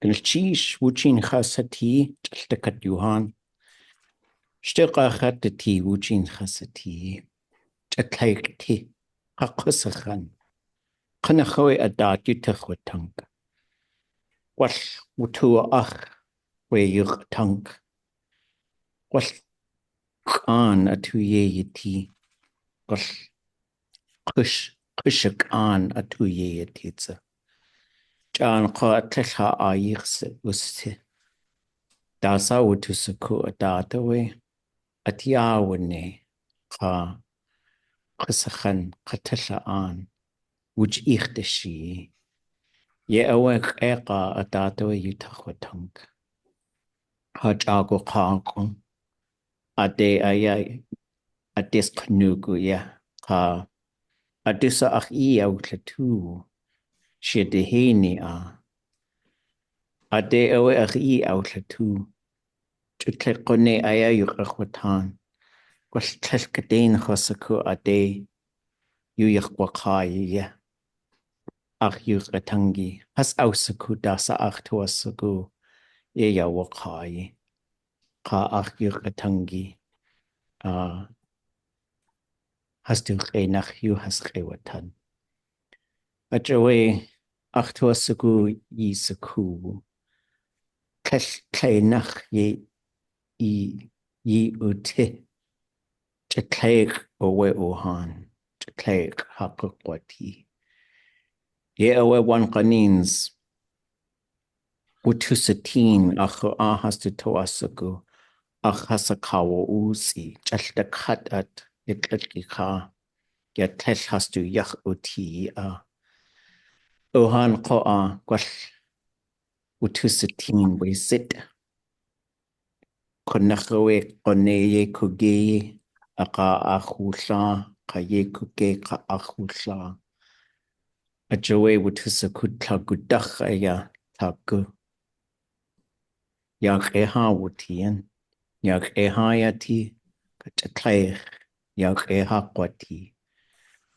Gilchish wuchin satí chaltakat Johan. Ḳukahaa wuchin satí. Chatlaikti. Ḳusaxan. Ḳanachawi adati ʼatánk. Wal wutua weyuch ʼatánk. Wal ḳaan atuyeyeti. Wal ḳusaxan atuyeyetitsa. Jan qa ayirse usti. Dasa wutusuku adatawe. Atiawene qa ḳusaxan ʼatláa'n. Wooch ichtashi. Ye awek eka adatawe ʼatánk. Hajago qaaqon. Ade ayay adisqnugu ya qa adisa awtlatu. Shedeheni Ade awe awtlatu. Chutlekone ayayuqakwatan. Kwaltlkaden khosaku ade yuyaqwaqaya. Yuqatangi. Has ausaku dasa tuasaku. Yayawaqayi. Qa yuqatangi. Has tuqenach has qewatan. Ajawe tuasaku yisaku. Kleinach ye ute. Chatlaik owe ohan. Chatlaik hakukwati. Ye awe one qanins. Utusatin has to toasaku. Hasakawa usi. Chaltakhatat. Yatlatkika. Yatlesh has to yak uti. Ohan qoa. Gwal. Utusatin we sit. Konachawe koneye kugeye. Aka akhusha. Kaye kuge ka akhusha. Ajawe wutusakut tagudachaya tagu. Yak wutian. Yak yati. Kachatlaich. Yak kwati.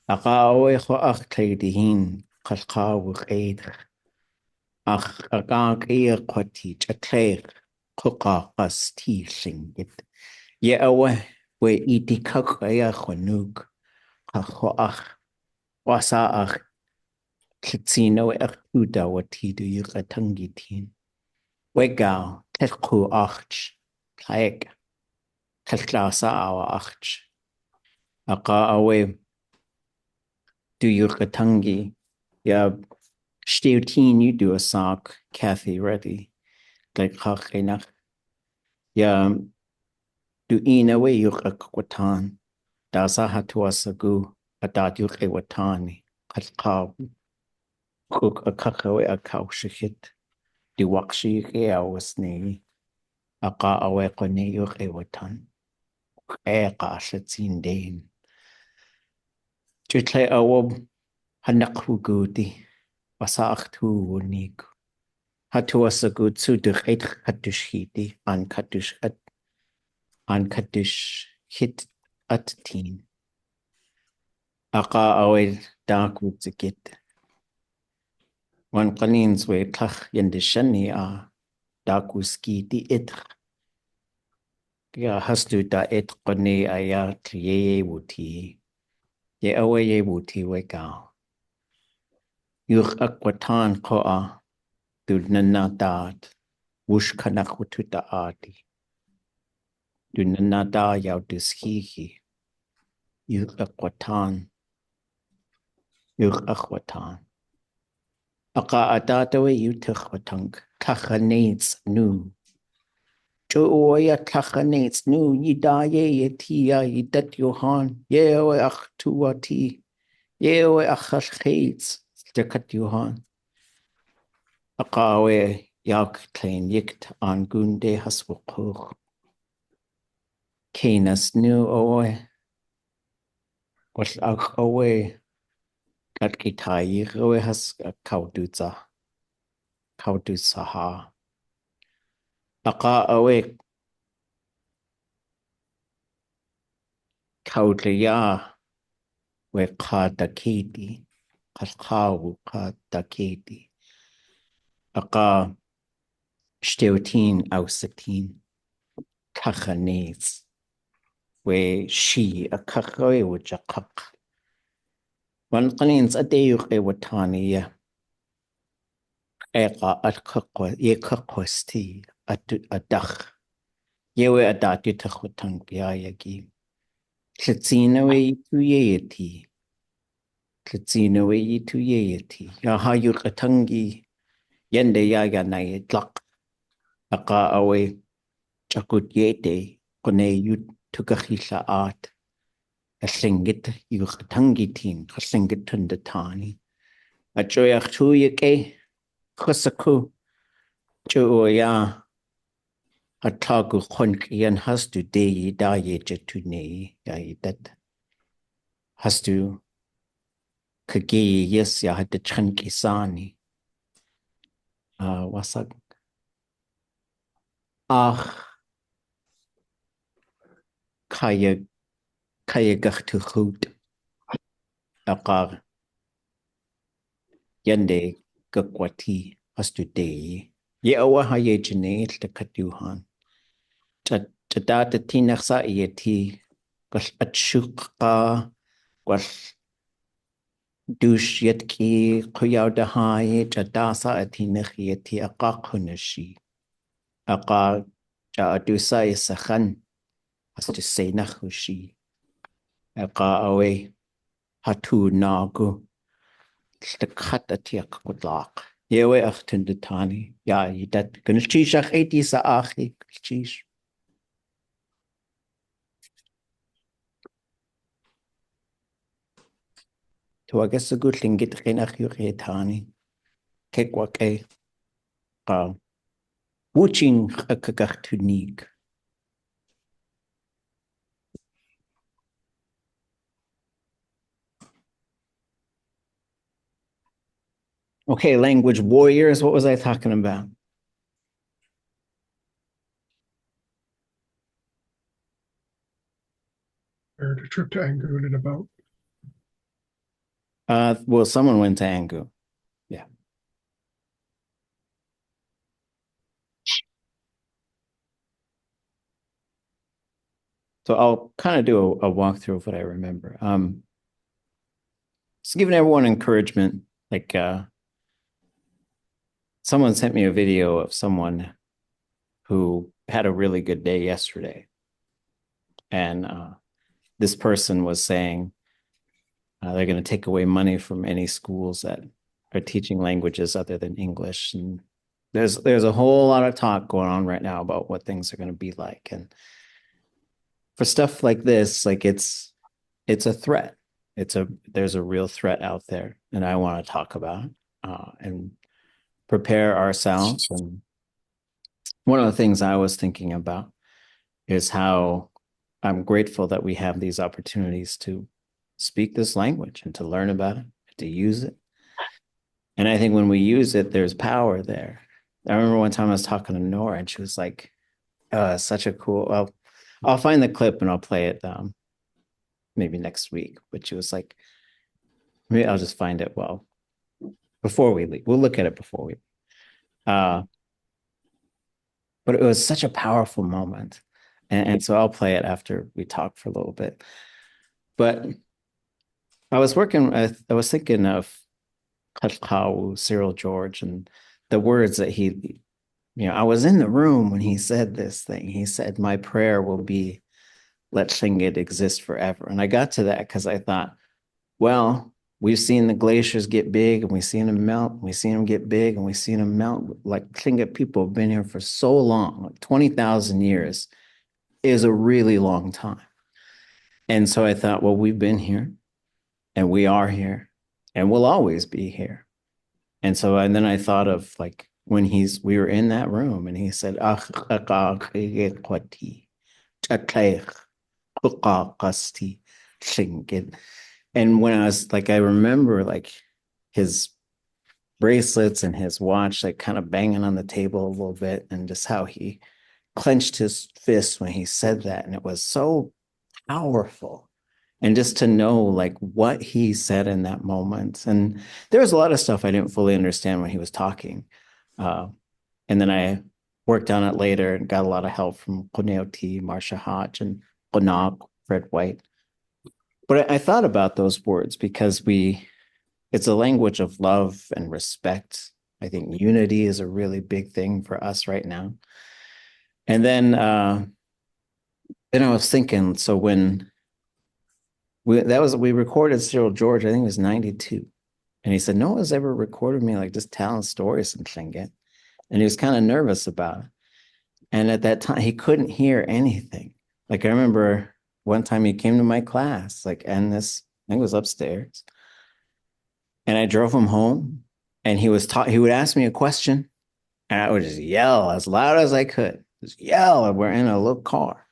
Aka awe ho akleidihin. Ḳaalḳáawu aka kwati. Chatlaich. Ḳukahaa stilingit. Ye awe we itikakaya khonuk. Wasa Tlitsino ʻatudawatidu yuqatangitin. Wegao, tlku arch, tlaek, tlasa awa arch. Aqa awe du yuqatangi. Ya steutin yudu asak, Kathy ready. Like haqinach. Ya du inawe yuqakwatan. Dasa hatuasagu, adat yuqewatani. Ḳaalḳáawu. Ḳukahaa akaushikit. Diwakshi awasnei. Aqa awe qone yuqewatan. Latseen dain. Chutle awab hanaqwugudi. Wasaqtu wunik. Hatuasagut suduqet katushhiti. An katush hit attin. Aqa awe dakwudzikit. Wan qanins we tlach yendishani dakuski di itr. Ya hastu da qone ayat ye wuti. Ye awe ye wuti we gao. Yuq akwatan qoa. Dulnanadat. Wooch kanach wututa adi. Dulnanada yaw duskihi. Yuq akwatan. Yuq akwatan. Aqa adatawe yutukhwatank. Ҭаханеиҵ nu. Joya ҭаханеиҵ nu. Yidaye yetia yidat Johan. Yewe tuati. Yewe ċhalcheitz. Stekat Johan. Aqawe yak klein yikt an gunde haswukuch. Kenas nu owe. Wal owe. Katkitai owe has kaudutsa. Kaudutsaha. Aqa awe kaudliya we qadakiti. Ḳaalḳáawu qadakiti. Aqa Shteotin ausatin kachanes, where she a kachoe which a kak. One cleans a day of a watania. Eka at kakwa, ye kakwasti at a dach. Yewe a dati tachutan piayagi. Tlatsina way to yeeti. Tlatsina way to yeeti. Yahayu katangi. Yende yaga na ye tlak. Aka away. Chakut yete. Kone yut tukahila art. A singit you katangitin. A singit tundatani. A joyak tu yake. Ḳusaxu. Joya. A tagu konk yan has to day da ye jetune. Ya that. Has to. Kage yes ya had the chunky sani. Wasak. Kaya gachtu goed. Akar. Yende gakwati has to day. Ye awa haye jene the katuhan. Tadata tinaksa yeti. Gal atshukka. Gal douche yetki kuyauda haye. Tadasa atinach yeti akakunashi. Akar adusa isakhan. Has to say nachushi. Aka awe hatu nagu. The cut a tiak kudlak. Yewe achten de tani. Ja, je dat kun chishach etisa achi. Chish. To I guess a good thing get renach yuretani. Kekwake. Wooching a kagachtunik. Okay, language warriors. What was I talking about? Or the trip to Angoon and about. Well, someone went to Angu. Yeah. So I'll kind of do a walkthrough of what I remember. Just giving everyone encouragement. Like someone sent me a video of someone who had a really good day yesterday. And this person was saying they're going to take away money from any schools that are teaching languages other than English. And there's a whole lot of talk going on right now about what things are going to be like. And for stuff like this, like it's a threat. There's a real threat out there, and I want to talk about and prepare ourselves. And one of the things I was thinking about is how I'm grateful that we have these opportunities to speak this language and to learn about it, to use it. And I think when we use it, there's power there. I remember one time I was talking to Nora and she was like, such a cool, I'll find the clip and I'll play it maybe next week. But she was like, maybe I'll just find it before we leave. We'll look at it before we but it was such a powerful moment. And so I'll play it after we talk for a little bit. But I was thinking of Ḳaalḳáawu, Cyril George, and the words that he, I was in the room when he said this thing. He said, my prayer will be, let Tlingit exist forever. And I got to that because I thought, well, we've seen the glaciers get big and we've seen them melt. We've seen them get big and we've seen them melt. Like Tlingit people have been here for so long, like 20,000 years is a really long time. And so I thought, well, we've been here and we are here and we'll always be here. And then I thought of like when we were in that room and he said, and when I was like, I remember like his bracelets and his watch, like kind of banging on the table a little bit, and just how he clenched his fist when he said that. And it was so powerful. And just to know like what he said in that moment. And there was a lot of stuff I didn't fully understand when he was talking. And then I worked on it later and got a lot of help from Ḳukahaa, Marsha Hodge, and Ḳukahaa, Fred White. But I thought about those words because it's a language of love and respect. I think unity is a really big thing for us right now. And then I was thinking, so when we recorded Cyril George, I think it was 92. And he said, no one's ever recorded me like just telling stories and Tlingit. And he was kind of nervous about it. And at that time, he couldn't hear anything. Like I remember one time he came to my class, and this, I think it was upstairs. And I drove him home and he would ask me a question and I would just yell as loud as I could. Just yell. And we're in a little car.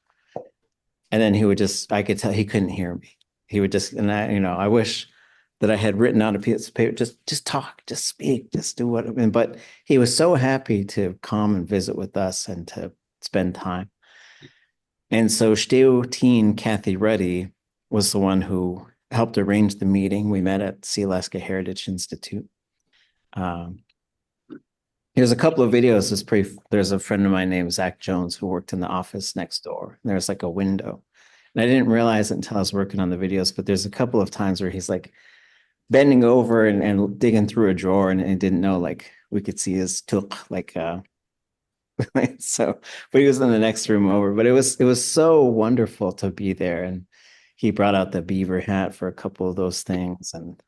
And then I could tell he couldn't hear me. He would just, and I wish that I had written on a piece of paper, just talk, just speak, just do what, but he was so happy to come and visit with us and to spend time. And so Shteo teen Kathy Ruddy was the one who helped arrange the meeting. We met at Sealaska Heritage Institute. Here's a couple of videos. There's a friend of mine named Zach Jones who worked in the office next door. There's like a window. And I didn't realize it until I was working on the videos, but there's a couple of times where he's like bending over and digging through a drawer and didn't know we could see his tuk so, but he was in the next room over. But it was so wonderful to be there. And he brought out the beaver hat for a couple of those things. And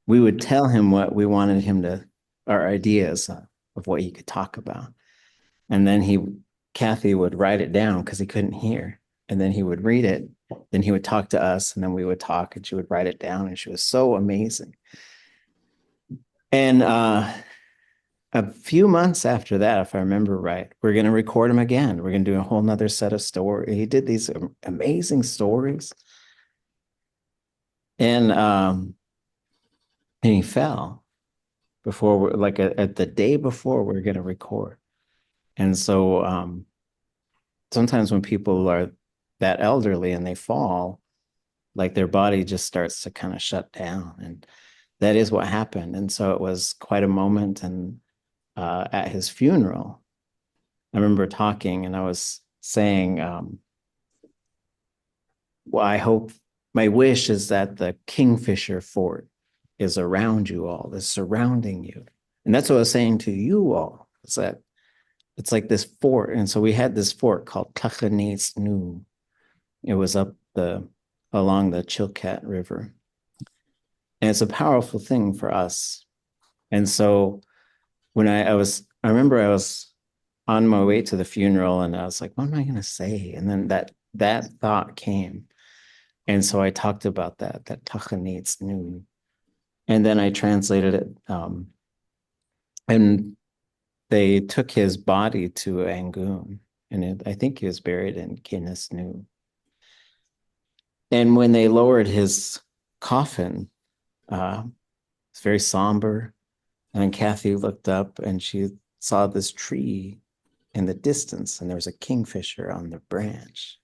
we would tell him what we wanted our ideas of what he could talk about. And then Kathy would write it down because he couldn't hear. And then he would read it. Then he would talk to us and then we would talk and she would write it down. And she was so amazing. And a few months after that, if I remember right, we're going to record him again. We're going to do a whole nother set of stories. He did these amazing stories. And he fell before at the day before we were going to record. And so sometimes when people are that elderly and they fall, like their body just starts to kind of shut down. And that is what happened. And so it was quite a moment. And at his funeral, I remember talking and I was saying, well, my wish is that the Kingfisher Fort is around you all, is surrounding you. And that's what I was saying to you all, is that it's like this fort. And so we had this fort called Ḳeixwnéi. It was along the Chilkat River. And it's a powerful thing for us. And so when I remember I was on my way to the funeral and I was like, what am I going to say? And then that thought came. And so I talked about that ʼatudli.átk. And then I translated it. And they took his body to Angoon. And I think he was buried in Ḳeixwnéi. And when they lowered his coffin, it's very somber. And Kathy looked up and she saw this tree in the distance, and there was a kingfisher on the branch.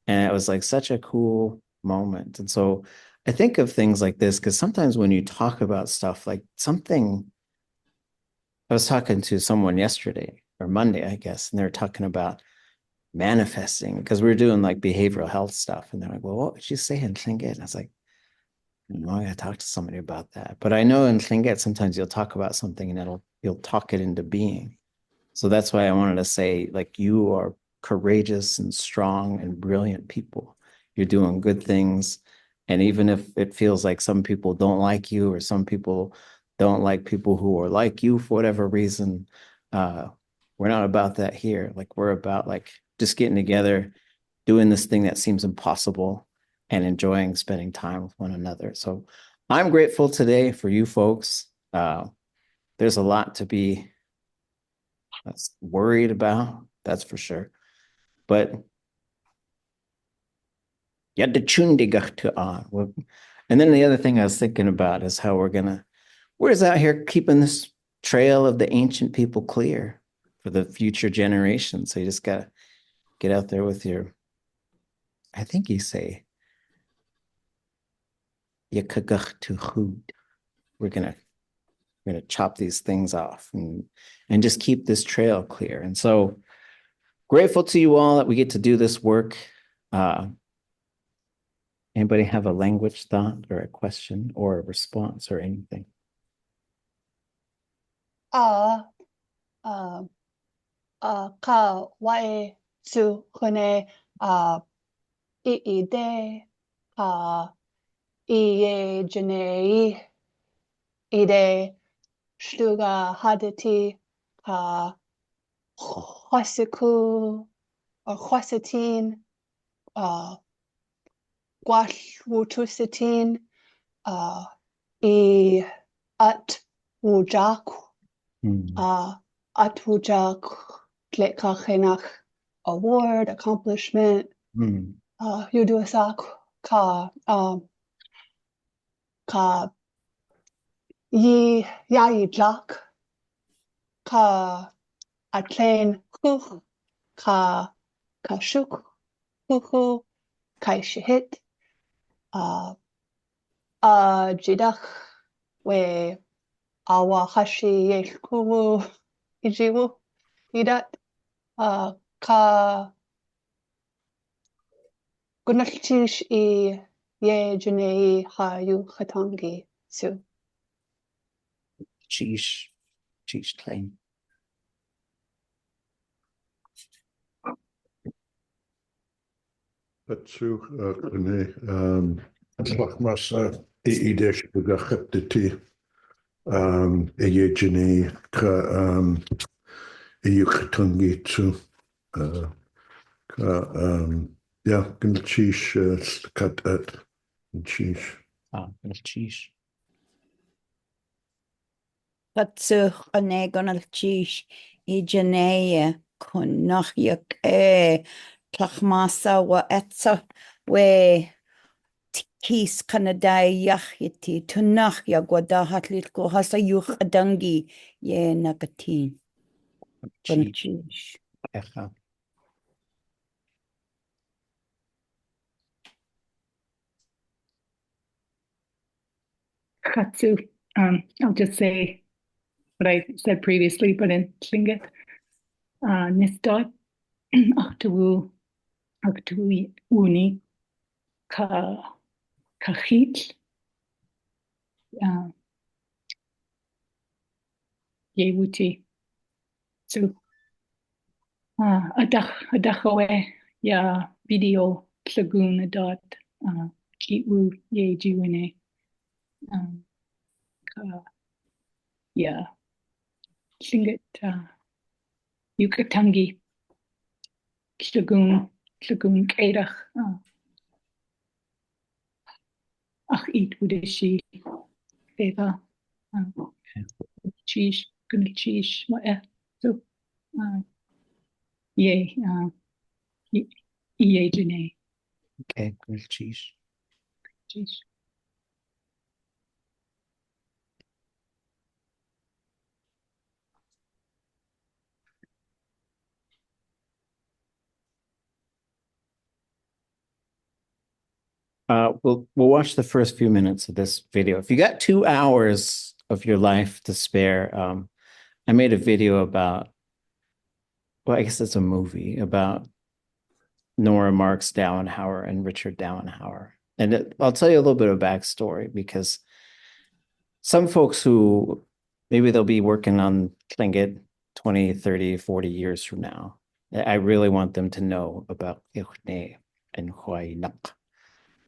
And it was like such a cool moment. And so I think of things like this because sometimes when you talk about stuff like something, I was talking to someone yesterday or Monday, I guess, and they were talking about manifesting because we were doing like behavioral health stuff. And they're like, well, what would you say in Tlingit? And I was like, no, I gotta talk to somebody about that. But I know in Tlingit, sometimes you'll talk about something and you'll talk it into being. So that's why I wanted to say, like, you are courageous and strong and brilliant people. You're doing good things. And even if it feels like some people don't like you or some people don't like people who are like you for whatever reason, we're not about that here. Like, we're about like just getting together, doing this thing that seems impossible and enjoying spending time with one another. So I'm grateful today for you folks. There's a lot to be worried about, that's for sure. But and then the other thing I was thinking about is how we're just out here keeping this trail of the ancient people clear for the future generations. So you just gotta get out there with I think you say, we're gonna We're going to chop these things off and just keep this trail clear. And so grateful to you all that we get to do this work. Anybody have a language thought or a question or a response or anything? Ka wae su ḥusax ide ka ʻiʻejenei ide shtuga hadati ka ḥwasiku or ḥwasatin gwallwutusatin I ʻatwujak ʻatwujak ʻleʻkākhenach award accomplishment yuduasak ka yayijak ka atlain huch ka shuk huchu kai shihit jidach we awa hashi yeshkuwu ijiwu idat ka gunaltish I ye junei ha yu khatangi su Cheesh claim. Patsu Ḳukahaa Tlachmasa Iidesh Bugacheptiti Ejeni Ka Iyukatungi Tsu yeah, Gilchish Kat at Chish. Cheesh. Patsu ḥusax gonalchish ijanea kunachyak tlachmasa wa etsa we tikis kanadai yachyati tunachya gwadahatlit ko hasa yuch adangi ye nagatin. Gonalchish. Katsu, I'll just say what I said previously, but in Tlingit, Nistot, Ātū Wuni, Kahit, Yewuti, so Adachawe, Ya video, Tlagoon, Adot, Kitwu, Ye Jiwine. Yeah, Tlingit, Yukatangi, Tlagoon Kairach, Ach eat Wudishi, Eva, Cheesh, Gunalchish, what so, Ye, Ye Jene. Okay, cheesh. Cheesh. We'll watch the first few minutes of this video. If you got 2 hours of your life to spare, I made a video about, well, I guess it's a movie about Nora Marks Dowenhauer and Richard Dowenhauer. And I'll tell you a little bit of backstory because some folks who maybe they'll be working on Tlingit 20, 30, 40 years from now, I really want them to know about Ḳeixwnéi and Ḥusax.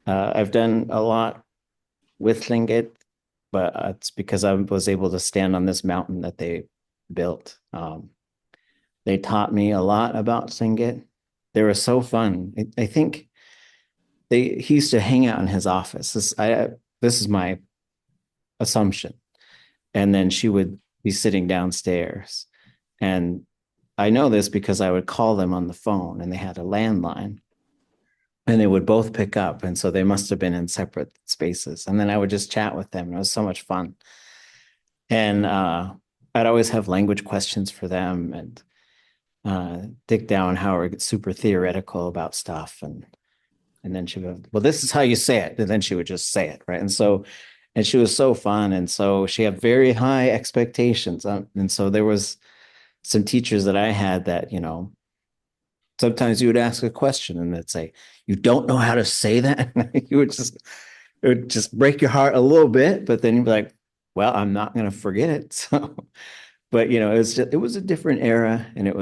I've done a lot with Tlingit, but it's because I was able to stand on this mountain that they built. They taught me a lot about Tlingit. They were so fun. I think he used to hang out in his office. This is my assumption. And then she would be sitting downstairs. And I know this because I would call them on the phone and they had a landline. And they would both pick up. And so they must have been in separate spaces. And then I would just chat with them. It was so much fun. And I'd always have language questions for them. And Dick Dowenhauer gets super theoretical about stuff. And then she would go, well, this is how you say it. And then she would just say it, right? And so And she was so fun. And so she had very high expectations. And so there was some teachers that I had that, sometimes you would ask a question and they'd say, you don't know how to say that? It would just break your heart a little bit, but then you'd be like, well, I'm not going to forget it. So, but it was a different era, and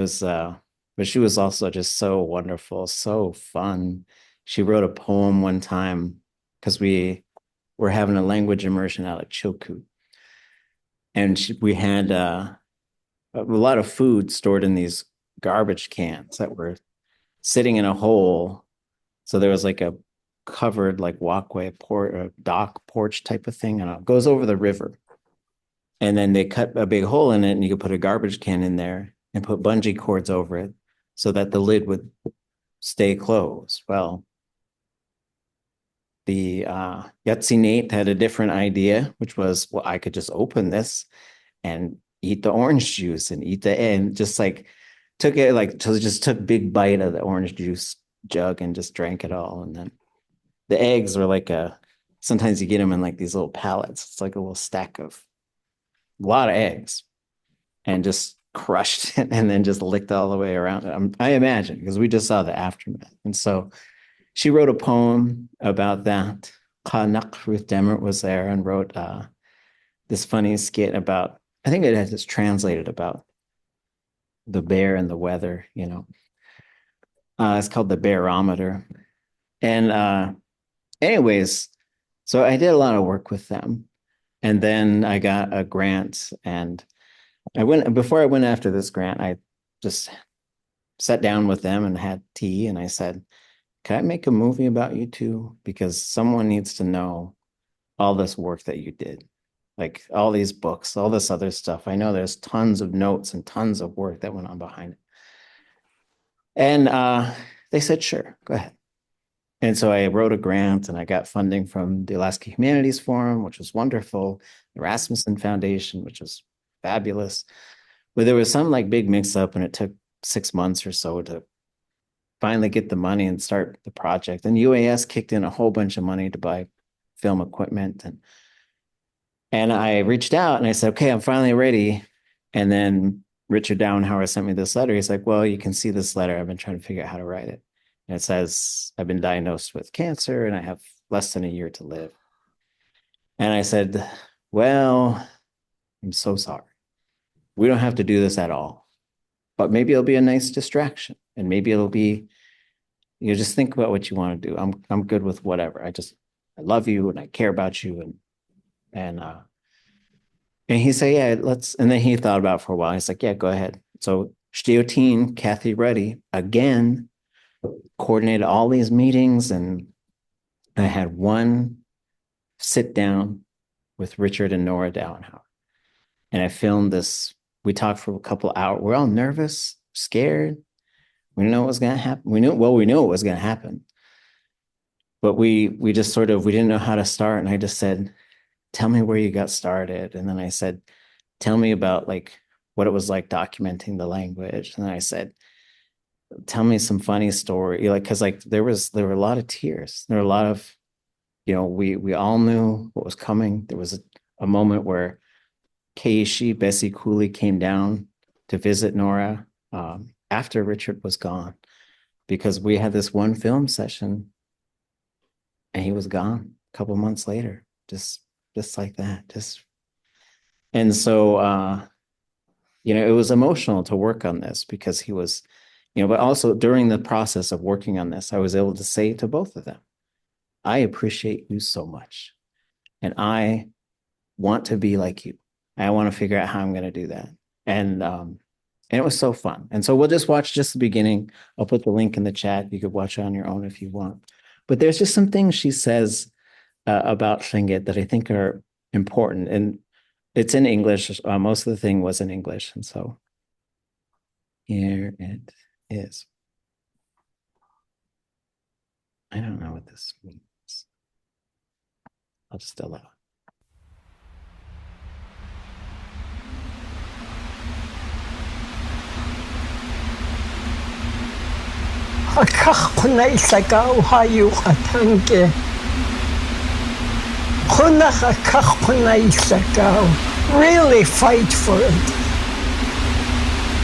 but she was also just so wonderful, so fun. She wrote a poem one time because we were having a language immersion out at Chilkoot, and we had a lot of food stored in these garbage cans that were sitting in a hole. So there was like a covered like walkway, dock porch type of thing, and it goes over the river. And then they cut a big hole in it, and you could put a garbage can in there and put bungee cords over it so that the lid would stay closed. Well, the Ďatsi had a different idea, which was, well, I could just open this and eat the orange juice and eat and just like took big bite of the orange juice jug and just drank it all. And then the eggs were like sometimes you get them in like these little pallets. It's like a little stack of a lot of eggs, and just crushed it and then just licked all the way around it. I imagine, because we just saw the aftermath. And so she wrote a poem about that. Ruth Demmert was there and wrote this funny skit about, I think it had this translated about the bear and the weather, it's called The Barometer. And anyways, so I did a lot of work with them. And then I got a grant, and before I went after this grant, I just sat down with them and had tea, and I said, can I make a movie about you two? Because someone needs to know all this work that you did, like all these books, all this other stuff. I know there's tons of notes and tons of work that went on behind it. And they said, sure, go ahead. And so I wrote a grant, and I got funding from the Alaska Humanities Forum, which was wonderful, the Rasmussen Foundation, which was fabulous. But there was some like big mix up, and it took 6 months or so to finally get the money and start the project. And UAS kicked in a whole bunch of money to buy film equipment. And I reached out and I said, okay, I'm finally ready. And then Richard Downhauer sent me this letter. He's like, well, you can see this letter. I've been trying to figure out how to write it. And it says, I've been diagnosed with cancer and I have less than a year to live. And I said, well, I'm so sorry. We don't have to do this at all. But maybe it'll be a nice distraction. And maybe it'll be, just think about what you want to do. I'm good with whatever. I love you and I care about you. And he said, yeah, let's, and then he thought about it for a while. He's like, yeah, go ahead. So Shteoteen, Kathy Reddy, again, coordinated all these meetings, and I had one sit down with Richard and Nora Downhauer. And I filmed this. We talked for a couple of hours. We're all nervous, scared. We didn't know what was going to happen. We knew it was going to happen. But we just we didn't know how to start. And I just said, tell me where you got started. And then I said, tell me about like what it was like documenting the language. And then I said, tell me some funny story. Because there were a lot of tears. There were a lot of, we all knew what was coming. There was a moment where Keishi, Bessie Cooley, came down to visit Nora after Richard was gone, because we had this one film session and he was gone a couple months later, just like that. And so, it was emotional to work on this because he was, but also during the process of working on this, I was able to say to both of them, I appreciate you so much. And I want to be like you. I want to figure out how I'm going to do that. And it was so fun. And so we'll just watch just the beginning. I'll put the link in the chat. You could watch it on your own if you want. But there's just some things she says about Tlingit that I think are important. And it's in English. Most of the thing was in English. And so here it is. I don't know what this means. I'll just allow it. Ḳukahaa ʻayu ʻatánk. Ḥukahaa really fight for it.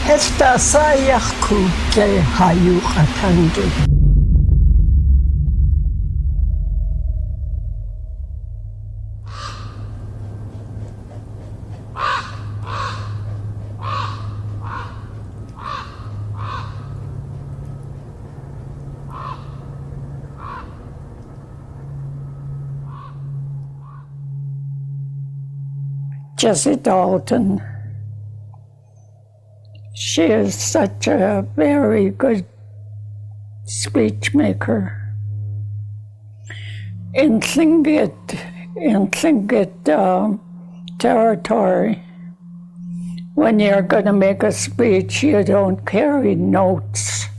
Hesta sayakku Ḳaalḥáawu ʼatánk. Jessie Dalton. She is such a very good speech maker. In Tlingit territory, when you're going to make a speech, you don't carry notes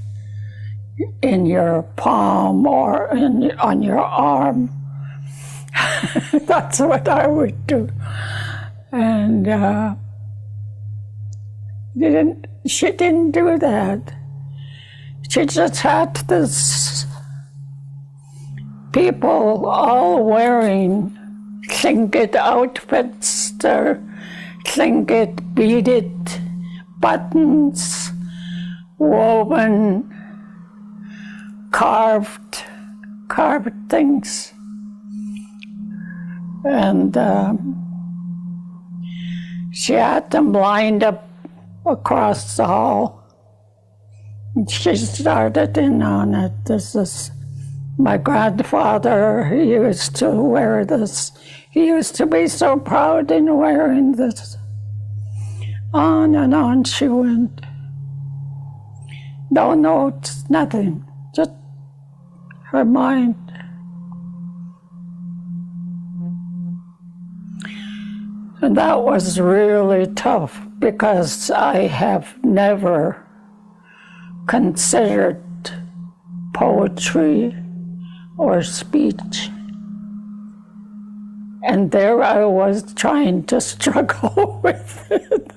in your palm or on your arm. That's what I would do. And she didn't do that. She just had this people all wearing Tlingit outfits, their Tlingit beaded buttons, woven, carved things. And she had them lined up across the hall. And she started in on it. This is my grandfather. He used to wear this. He used to be so proud in wearing this. On and on she went. No notes, nothing. Just her mind. And that was really tough because I have never considered poetry or speech. And there I was trying to struggle with it.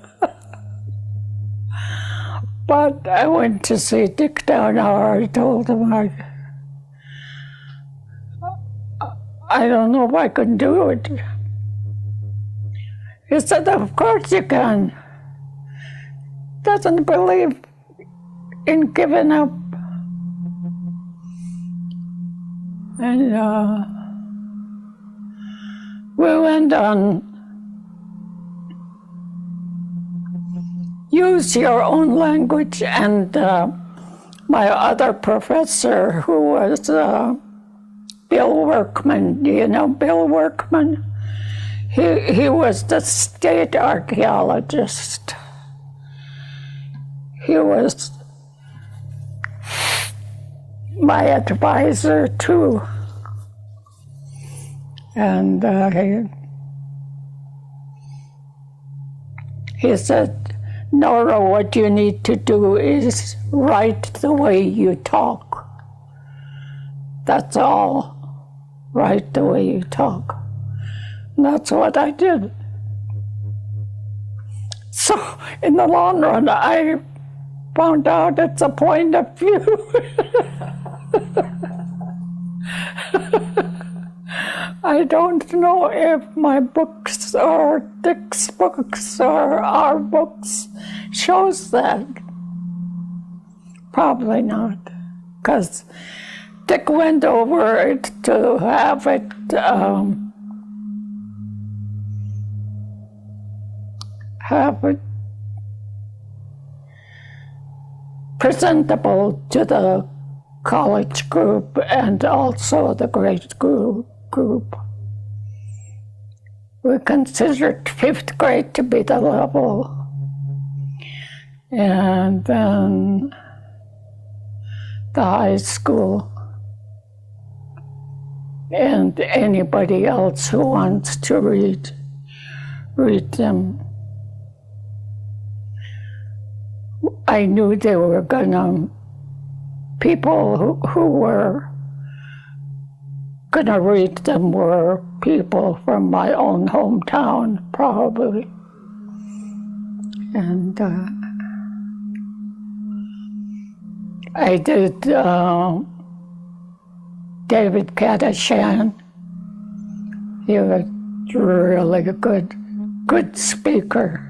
But I went to see Dick Downhour. I told him I don't know if I can do it. He said, of course you can. Doesn't believe in giving up. And we went on use your own language, and my other professor, who was Bill Workman, do you know Bill Workman? He was the state archaeologist. He was my advisor too. And he said, Nora, what you need to do is write the way you talk. That's all. Write the way you talk. And that's what I did. So in the long run, I found out it's a point of view. I don't know if my books or Dick's books or our books shows that. Probably not, because Dick went over it to have it presentable to the college group and also the grade group. We considered 5th grade to be the level, and then the high school, and anybody else who wants to read them. I knew they were gonna, people who were gonna read them were people from my own hometown, probably. And I did David Kadashan. really good speaker.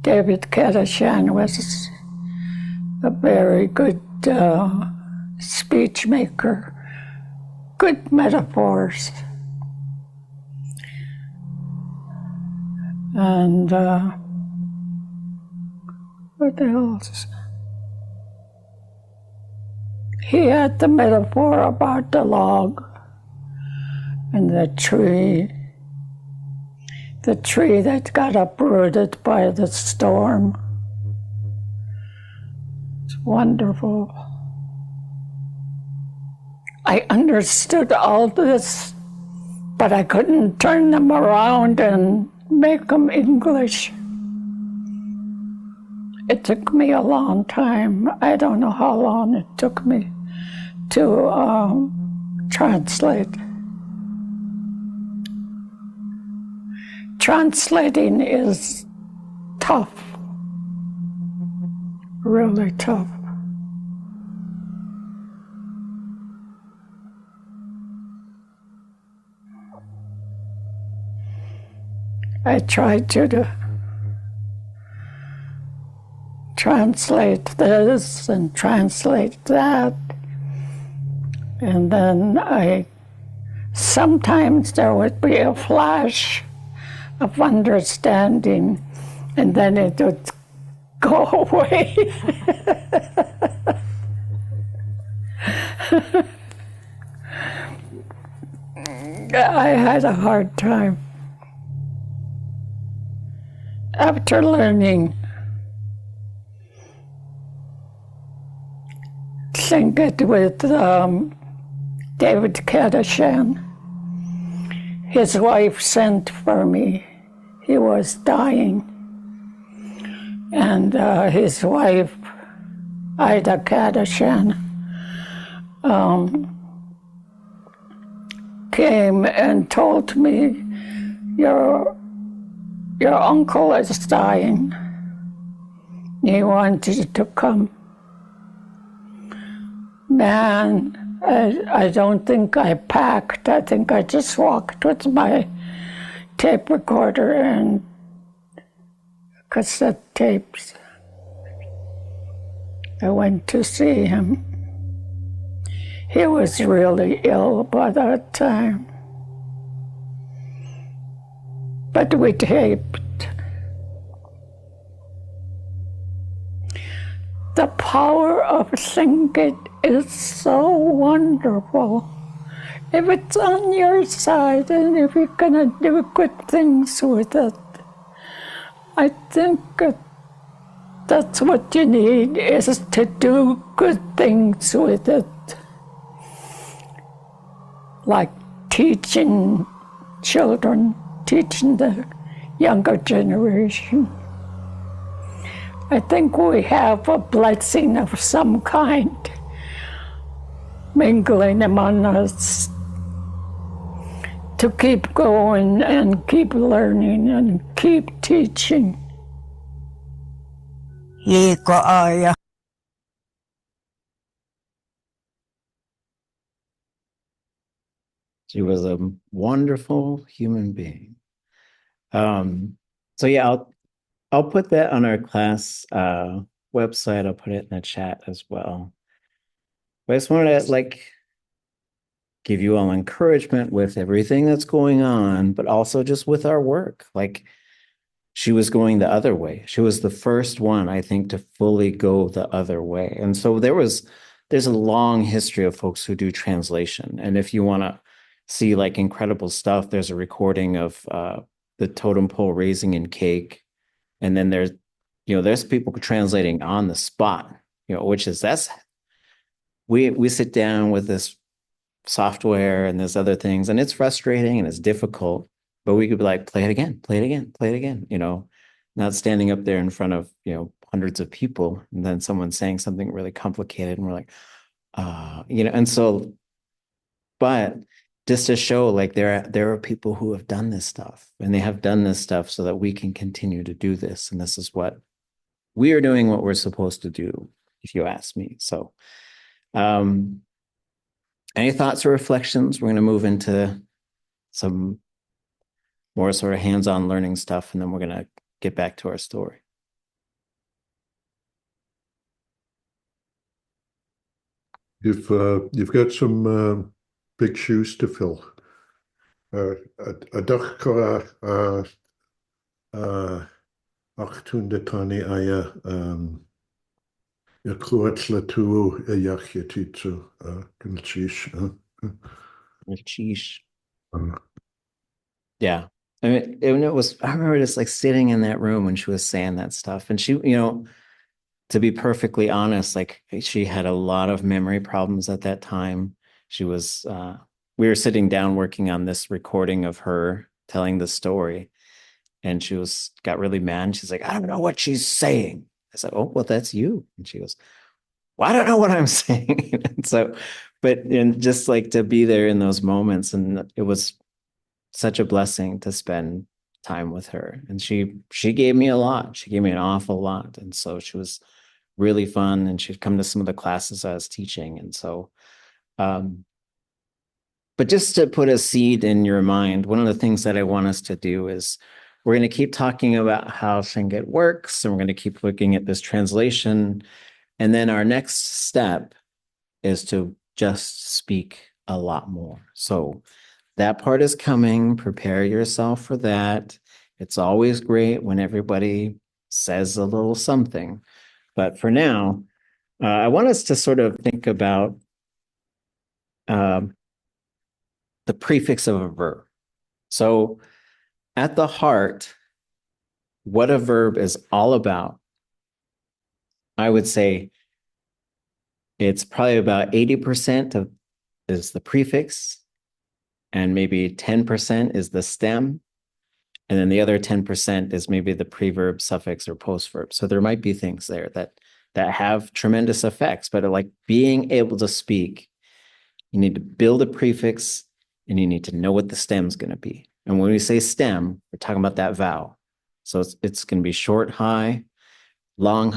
David Ḳáiḍsán was a very good speech maker, good metaphors. And what else? He had the metaphor about the log and the tree that got uprooted by the storm. It's wonderful. I understood all this, but I couldn't turn them around and make them English. It took me a long time. I don't know how long it took me to translate. Translating is tough, really tough. I tried to translate this and translate that, and then sometimes there would be a flash of understanding, and then it would go away. I had a hard time. After learning Tlingit with David Ḳáiḍsán, his wife sent for me. He was dying. And his wife, Ida Ḳáiḍsán, came and told me, your uncle is dying. He wanted to come. Man, I don't think I packed. I think I just walked with my tape recorder and cassette tapes. I went to see him. He was really ill by that time. But we taped. The power of Tlingit is so wonderful. If it's on your side and if you're gonna do good things with it, I think that's what you need, is to do good things with it. Like teaching children, teaching the younger generation. I think we have a blessing of some kind mingling among us to keep going and keep learning and keep teaching. Ḳukahaa. She was a wonderful human being. So yeah, I'll put that on our class website. I'll put it in the chat as well. But I just wanted to give you all encouragement with everything that's going on, but also just with our work. She was going the other way. She was the first one, I think, to fully go the other way. And so there's a long history of folks who do translation. And if you want to see incredible stuff, there's a recording of the totem pole raising in cake. And then there's people translating on the spot, which is we sit down with this software and there's other things, and it's frustrating and it's difficult, but we could be like, play it again, play it again, play it again, not standing up there in front of, hundreds of people, and then someone saying something really complicated and we're like, and so, but just to show there are people who have done this stuff, and they have done this stuff so that we can continue to do this. And this is what we are doing, what we're supposed to do, if you ask me. So, Any thoughts or reflections? We're going to move into some more sort of hands-on learning stuff, and then we're going to get back to our story. You've got some big shoes to fill. Ydych ach tún de tani aya clywed la tŵ iach ytitsu gynchish. Sheesh. Yeah. I mean, I remember just like sitting in that room when she was saying that stuff. And she, to be perfectly honest, like she had a lot of memory problems at that time. She was, we were sitting down working on this recording of her telling the story. And she got really mad. She's like, I don't know what she's saying. I said, oh, well, that's you. And she goes, well, I don't know what I'm saying. And just like to be there in those moments. And it was such a blessing to spend time with her. And she gave me a lot. She gave me an awful lot. And so she was really fun. And she'd come to some of the classes I was teaching. And so, but just to put a seed in your mind, one of the things that I want us to do is we're going to keep talking about how Tlingit works, and we're going to keep looking at this translation. And then our next step is to just speak a lot more. So that part is coming. Prepare yourself for that. It's always great when everybody says a little something. But for now, I want us to sort of think about the prefix of a verb. So at the heart, what a verb is all about, I would say it's probably about 80% is the prefix, and maybe 10% is the stem, and then the other 10% is maybe the preverb, suffix, or postverb. So there might be things there that have tremendous effects, but like being able to speak, you need to build a prefix, and you need to know what the stem's going to be. And when we say stem, we're talking about that vowel. So it's going to be short high, long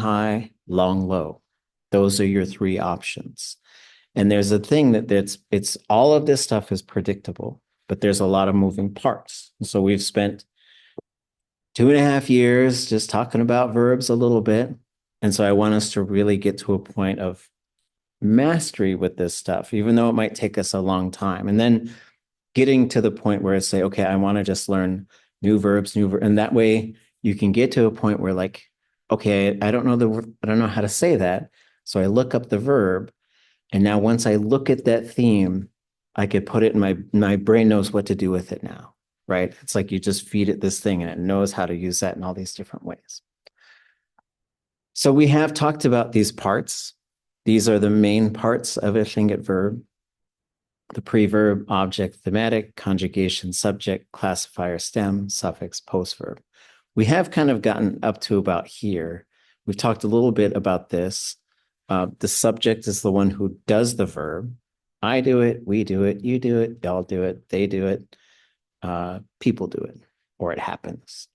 low. Those are your three options. And there's a thing it's all of this stuff is predictable, but there's a lot of moving parts. And so we've spent 2.5 years just talking about verbs a little bit. And so I want us to really get to a point of mastery with this stuff, even though it might take us a long time. And then getting to the point where it's say, okay, I want to just learn new verbs, and that way you can get to a point where like, okay, I don't know how to say that. So I look up the verb, and now once I look at that theme, I could put it in my brain knows what to do with it now, right? It's like you just feed it this thing and it knows how to use that in all these different ways. So we have talked about these parts. These are the main parts of a Tlingit verb: the preverb, object, thematic, conjugation, subject, classifier, stem, suffix, postverb. We have kind of gotten up to about here. We've talked a little bit about this. The subject is the one who does the verb. I do it, we do it, you do it, y'all do it, they do it, people do it, or it happens.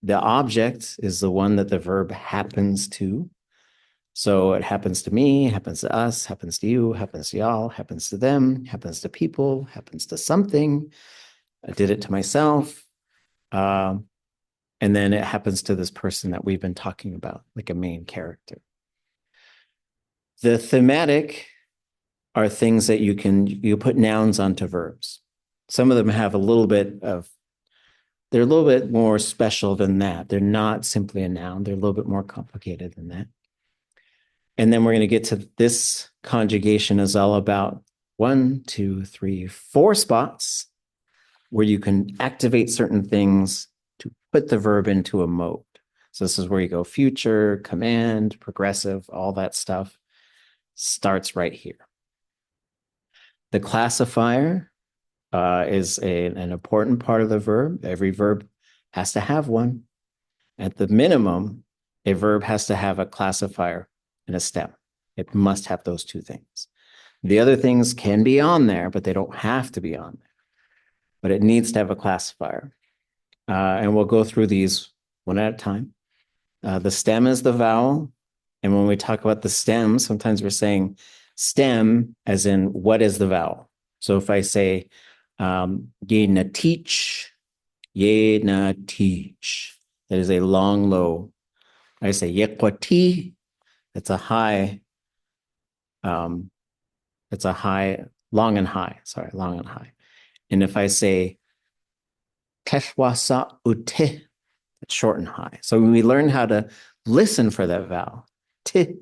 The object is the one that the verb happens to. So it happens to me, happens to us, happens to you, happens to y'all, happens to them, happens to people, happens to something. I did it to myself. And then it happens to this person that we've been talking about, like a main character. The thematic are things that you put nouns onto verbs. Some of them have they're a little bit more special than that. They're not simply a noun. They're a little bit more complicated than that. And then we're going to get to this conjugation is all about 1, 2, 3, 4 spots where you can activate certain things to put the verb into a mode. So this is where you go future, command, progressive, all that stuff starts right here. The classifier is an important part of the verb. Every verb has to have one. At the minimum, a verb has to have a classifier and a stem. It must have those two things. The other things can be on there, but they don't have to be on there. But it needs to have a classifier. And we'll go through these one at a time. The stem is the vowel. And when we talk about the stem, sometimes we're saying Stem, as in what is the vowel. So if I say ye na teach, that is a long low. I say yekwati, it's a high, it's a high, long and high. And if I say Ḳeixwnéi ute, it's short and high. So when we learn how to listen for that vowel, t,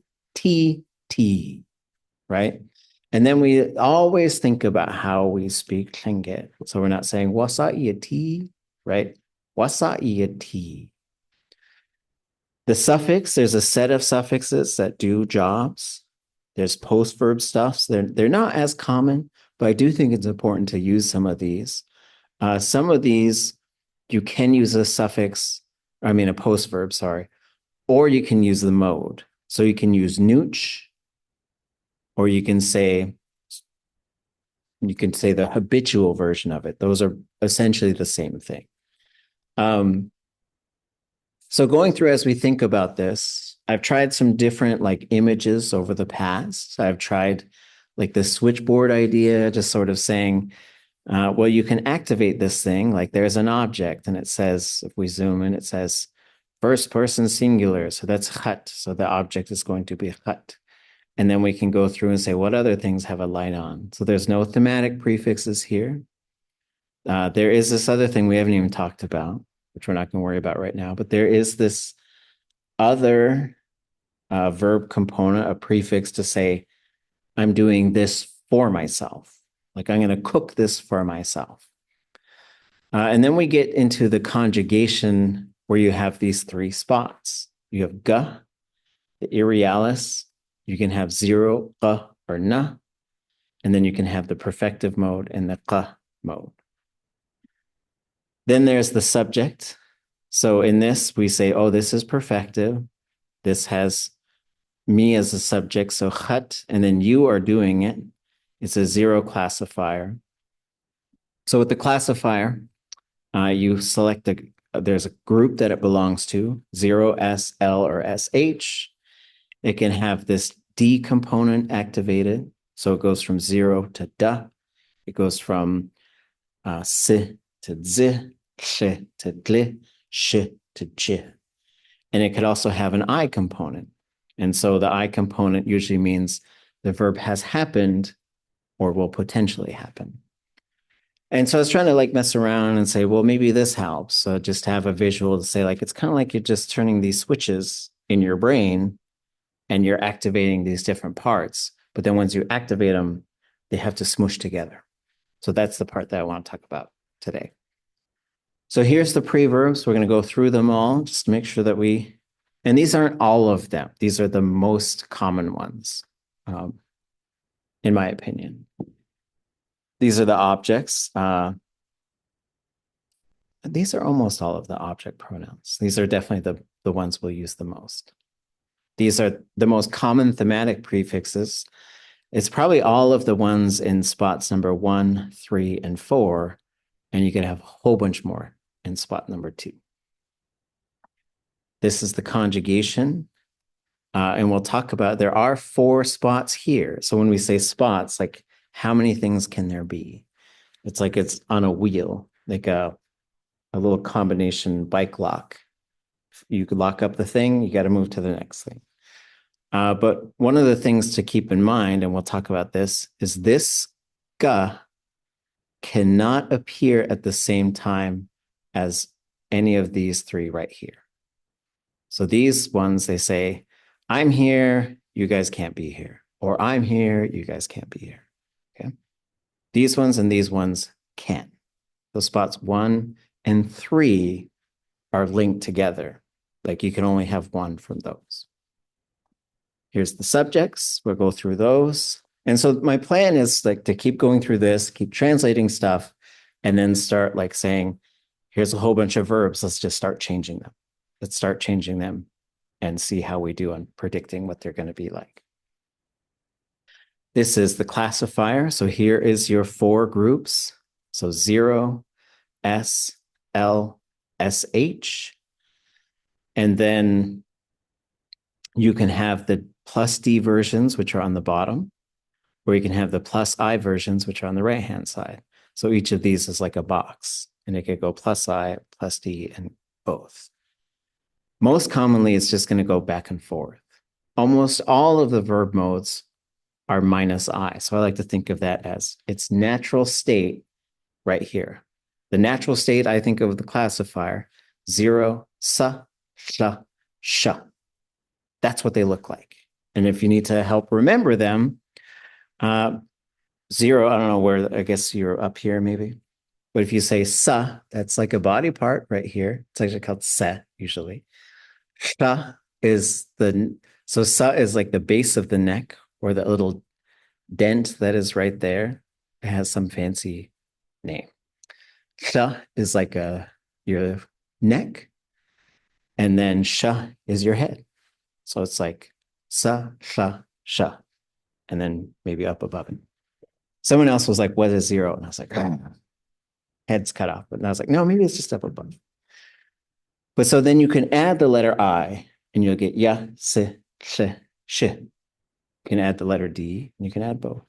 right? And then we always think about how we speak Tlingit. So we're not saying wasa'i, right? Wasa'i. The suffix, there's a set of suffixes that do jobs. There's post-verb stuff. They're not as common, but I do think it's important to use some of these. Some of these, you can use a suffix, a post-verb, sorry, or you can use the mode. So you can use nooch, or you can say the habitual version of it. Those are essentially the same thing. So going through as we think about this, I've tried some different images over the past. I've tried the switchboard idea, just sort of saying, well, you can activate this thing. There's an object and it says, if we zoom in, it says first person singular. So that's khat. So the object is going to be khat. And then we can go through and say, what other things have a light on? So there's no thematic prefixes here. There is this other thing we haven't even talked about, which we're not going to worry about right now, but there is this other verb component, a prefix to say, I'm doing this for myself. I'm going to cook this for myself. And then we get into the conjugation where you have these three spots. You have ga, the irrealis. You can have zero, qa, or na. And then you can have the perfective mode and the qa mode. Then there's the subject. So in this, we say, oh, this is perfective. This has me as a subject, so khat, and then you are doing it. It's a zero classifier. So with the classifier, you select there's a group that it belongs to, 0, S, L, or SH. It can have this D component activated. So it goes from 0 to da. It goes from si to zi, sh to dli, sh to j. And it could also have an I component. And so the I component usually means the verb has happened or will potentially happen. And so I was trying to mess around and say, well, maybe this helps. So just have a visual to say it's kind of like you're just turning these switches in your brain and you're activating these different parts. But then once you activate them, they have to smoosh together. So that's the part that I want to talk about today. So here's the preverbs. We're going to go through them all just to make sure that and these aren't all of them. These are the most common ones, in my opinion. These are the objects. These are almost all of the object pronouns. These are definitely the ones we'll use the most. These are the most common thematic prefixes. It's probably all of the ones in spots number 1, 3, and 4, and you can have a whole bunch more in spot number 2. This is the conjugation, and we'll talk about, there are 4 spots here. So when we say spots, how many things can there be? It's it's on a wheel, a little combination bike lock. You could lock up the thing, you got to move to the next thing. But one of the things to keep in mind, and we'll talk about this, is this ga cannot appear at the same time as any of these 3 right here. So these ones, they say, I'm here, you guys can't be here. Or I'm here, you guys can't be here. Okay. These ones and these ones can. Those spots 1 and 3 are linked together. You can only have one from those. Here's the subjects. We'll go through those. And so my plan is to keep going through this, keep translating stuff, and then start saying, here's a whole bunch of verbs. Let's just start changing them. Let's start changing them and see how we do on predicting what they're going to be like. This is the classifier. So here is your 4 groups. So 0, S, L, SH. And then you can have the plus D versions, which are on the bottom. or you can have the plus I versions, which are on the right-hand side. So each of these is like a box, and it could go plus I, plus D, and both. Most commonly, it's just going to go back and forth. Almost all of the verb modes are minus I. So I like to think of that as its natural state right here. The natural state, I think of the classifier, 0, sa, sha, sha. That's what they look like. And if you need to help remember them, 0, I don't know where, I guess you're up here maybe. But if you say sa, that's like a body part right here. It's actually called se usually. Sha is so sa is like the base of the neck, or the little dent that is right there. It has some fancy name. Sha is like your neck, and then sha is your head. So it's like sa, sha, sha, and then maybe up above it. Someone else was like, what is 0? And I was like, head's cut off. But I was like, no, maybe it's just up above. But so then you can add the letter I, and you'll get ya, se, she, she. You can add the letter D, and you can add both.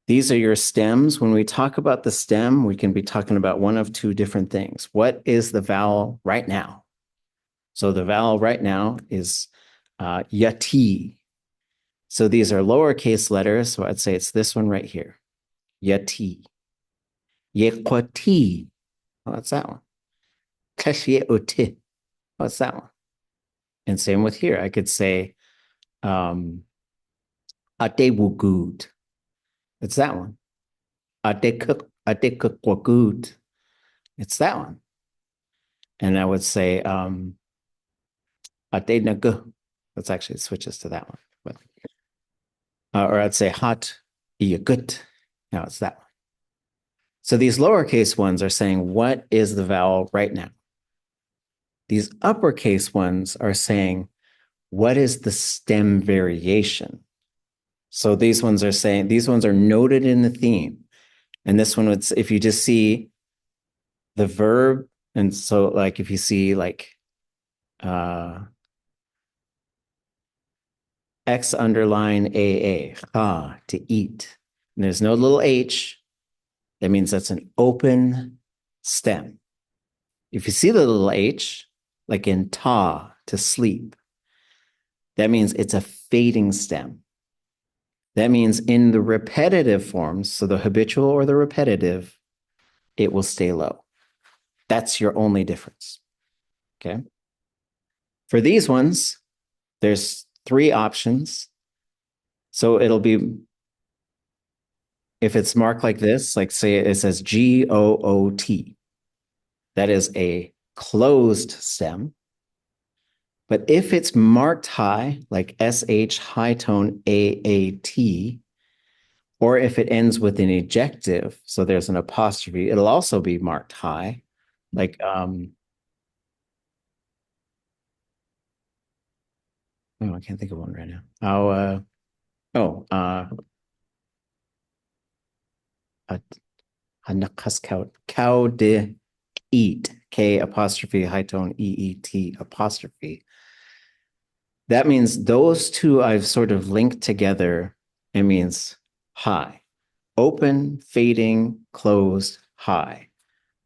These are your stems. When we talk about the stem, we can be talking about one of two different things. What is the vowel right now? So the vowel right now is yati. So these are lowercase letters. So I'd say it's this one right here. Yati. Yekwati. Oh, that's that one. Ḳeixwnéi. Oh, that's that one. And same with here. I could say ʼatewugud. It's that one. ʼatewugud. It's that one. And I would say ʼatenagu. That's actually, it switches to that one. But, or I'd say hot yagut. No, it's that one. So these lowercase ones are saying, what is the vowel right now? These uppercase ones are saying, what is the stem variation? So these ones are saying, these ones are noted in the theme. And this one would, if you just see the verb, and so like if you see like X underline AA, to eat, and there's no little H, that means that's an open stem. If you see the little H, like in ta, to sleep, that means it's a fading stem. That means in the repetitive forms, so the habitual or the repetitive, it will stay low. That's your only difference, okay? For these ones, there's 3 options. So it'll be, if it's marked like this, like say it says G-O-O-T, that is a closed stem. But if it's marked high, like SH high tone AAT, or if it ends with an ejective, so there's an apostrophe, it'll also be marked high, like oh, I can't think of one right now. Cow de eat, K apostrophe high tone EET apostrophe. That means those two I've sort of linked together. It means high, open, fading, closed, high.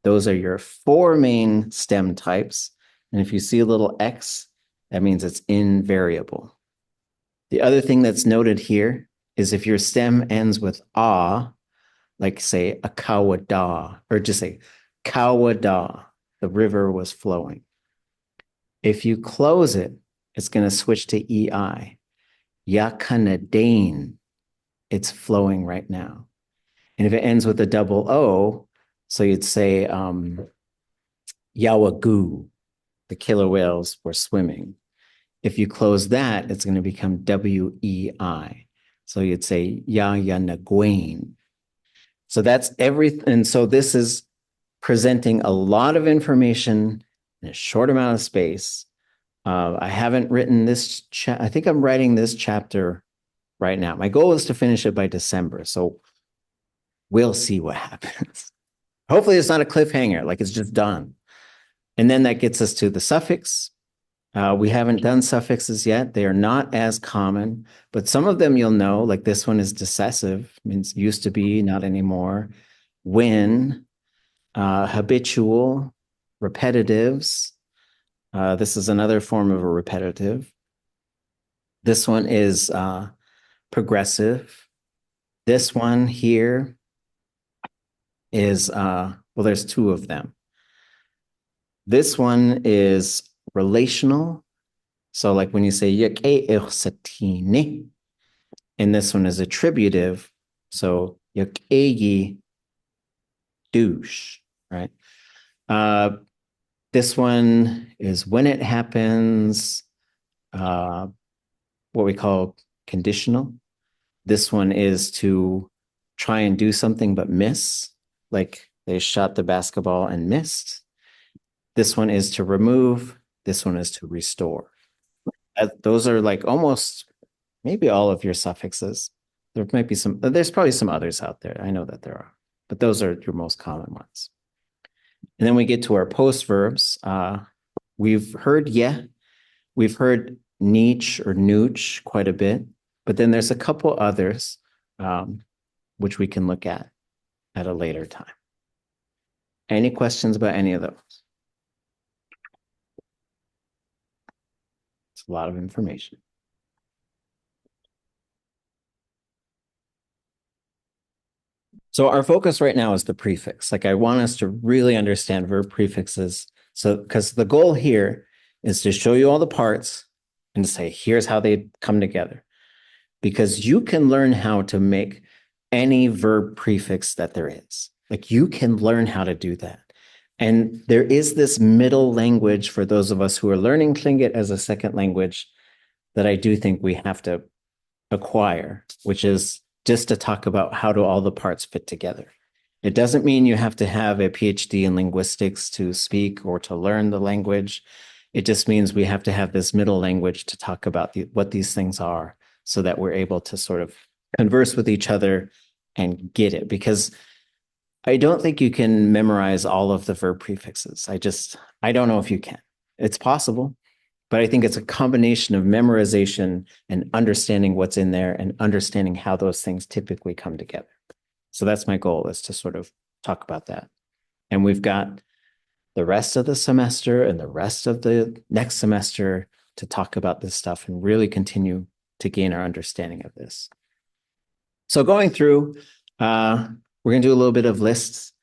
Those are your 4 main stem types. And if you see a little X, that means it's invariable. The other thing that's noted here is if your stem ends with ah, like say a kawada, or just say kawada, the river was flowing. If you close it, it's going to switch to EI. Yakanadain, it's flowing right now. And if it ends with a double O, so you'd say Yawagu, the killer whales were swimming. If you close that, it's going to become WEI. So you'd say Yayanagwain. So that's everything. And so this is presenting a lot of information in a short amount of space. I haven't written this, I think I'm writing this chapter right now. My goal is to finish it by December. So we'll see what happens. Hopefully it's not a cliffhanger, like it's just done. And then that gets us to the suffix. We haven't done suffixes yet. They are not as common, but some of them you'll know, like this one is decessive, means used to be, not anymore. When, habitual, repetitives. This is another form of a repetitive. This one is progressive. This one here is, well, there's two of them. This one is relational. So like when you say ʼatudli.átk, and this one is attributive. So ʼatudli douche, right? This one is when it happens, what we call conditional. This one is to try and do something but miss, like they shot the basketball and missed. This one is to remove. This one is to restore. Those are like almost maybe all of your suffixes. There might be some, there's probably some others out there. I know that there are, but those are your most common ones. And then we get to our post verbs. We've heard we've heard niche or nooch quite a bit, but then there's a couple others which we can look at a later time. Any questions about any of those? It's a lot of information. So our focus right now is the prefix. Like I want us to really understand verb prefixes. So, because the goal here is to show you all the parts and to say, here's how they come together. Because you can learn how to make any verb prefix that there is. Like you can learn how to do that. And there is this middle language for those of us who are learning Tlingit as a second language that I do think we have to acquire, which is just to talk about how do all the parts fit together. It doesn't mean you have to have a PhD in linguistics to speak or to learn the language. It just means we have to have this middle language to talk about what these things are so that we're able to sort of converse with each other and get it. Because I don't think you can memorize all of the verb prefixes. I don't know if you can. It's possible. But I think it's a combination of memorization and understanding what's in there and understanding how those things typically come together. So that's my goal, is to sort of talk about that. And we've got the rest of the semester and the rest of the next semester to talk about this stuff and really continue to gain our understanding of this. So going through, we're going to do a little bit of lists,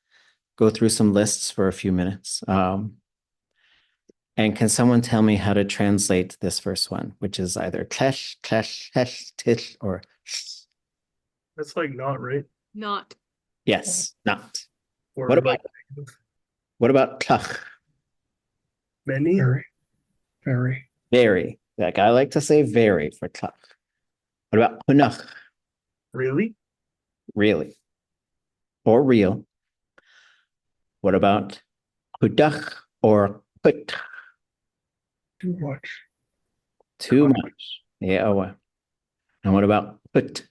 go through some lists for a few minutes. And can someone tell me how to translate this first one, which is either klesh, klesh, hesh, tish, or sh? That's like not, right? Not. Yes, not. Or What about like tlach? many? Very. Very. Like I like to say very for tlach. What about hunach? Really? Really. Or real. What about hudach or put? Too much. Too much. Yeah. Well. And what about put?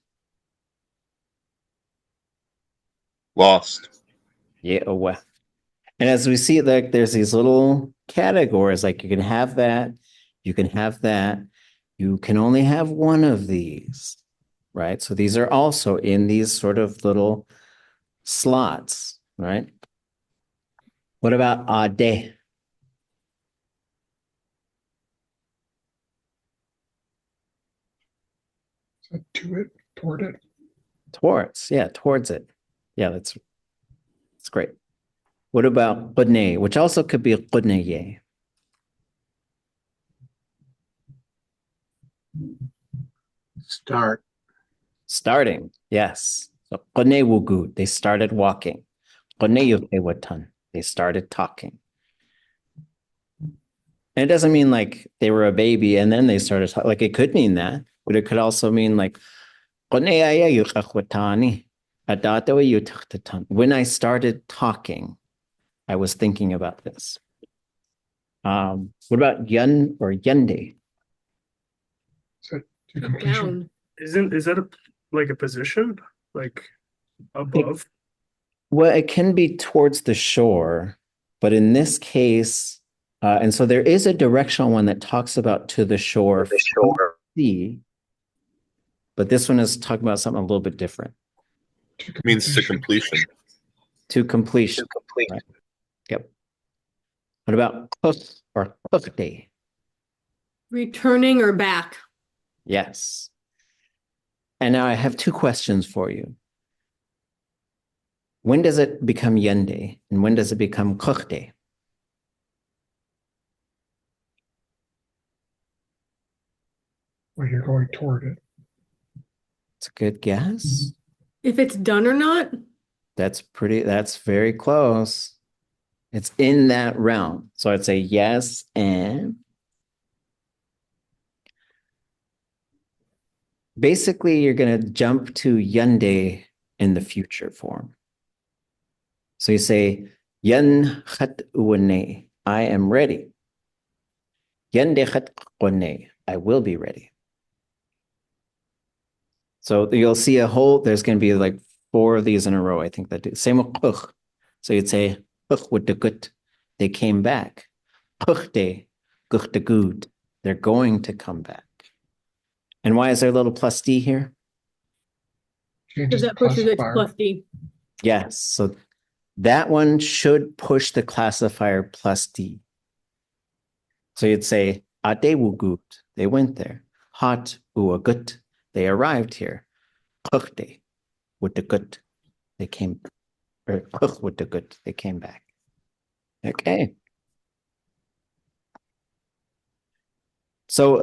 Lost. Yeah. Well. And as we see, like there's these little categories, like you can have that, you can have that, you can only have one of these, right? So these are also in these sort of little slots, right? What about ade? To it, toward it. Towards, yeah, towards it. Yeah, that's great. What about ḳusax, which also could be ḳusax? Starting, yes. So ḳusax, they started walking. ḳusax, they started talking. And it doesn't mean like they were a baby and then they started talking. Like it could mean that, but it could also mean like when I started talking, I was thinking about this. What about yun or yunde? Down. Is that like a position? Like above? Well, it can be towards the shore, but in this case, And so there is a directional one that talks about to the shore, sea, but this one is talking about something a little bit different. Means to completion. To completion. Right. Yep. What about ḳusax or ḳuxtay? Returning or back? Yes. And now I have two questions for you. When does it become yende and when does it become ḳuxtay? When you're going toward it. It's a good guess. If it's done or not? That's very close. It's in that realm. So I'd say yes and basically you're going to jump to yende in the future form. So you say yan ḳeixwnéi, I am ready. Yende ḳeixwnéi, I will be ready. So you'll see there's going to be like 4 of these in a row, I think that do. Same with ḳux. So you'd say ḳux with the good, they came back. ḳuxtay, ģuch the good, they're going to come back. And why is there a little plus D here? Because that pushes it to plus D. Yes, so that one should push the classifier plus D. So you'd say ʼatēwu gut, they went there. Hat ua gut, they arrived here. ḳuxtay, with the good, they came, or ḳux with the good, they came back. Okay. So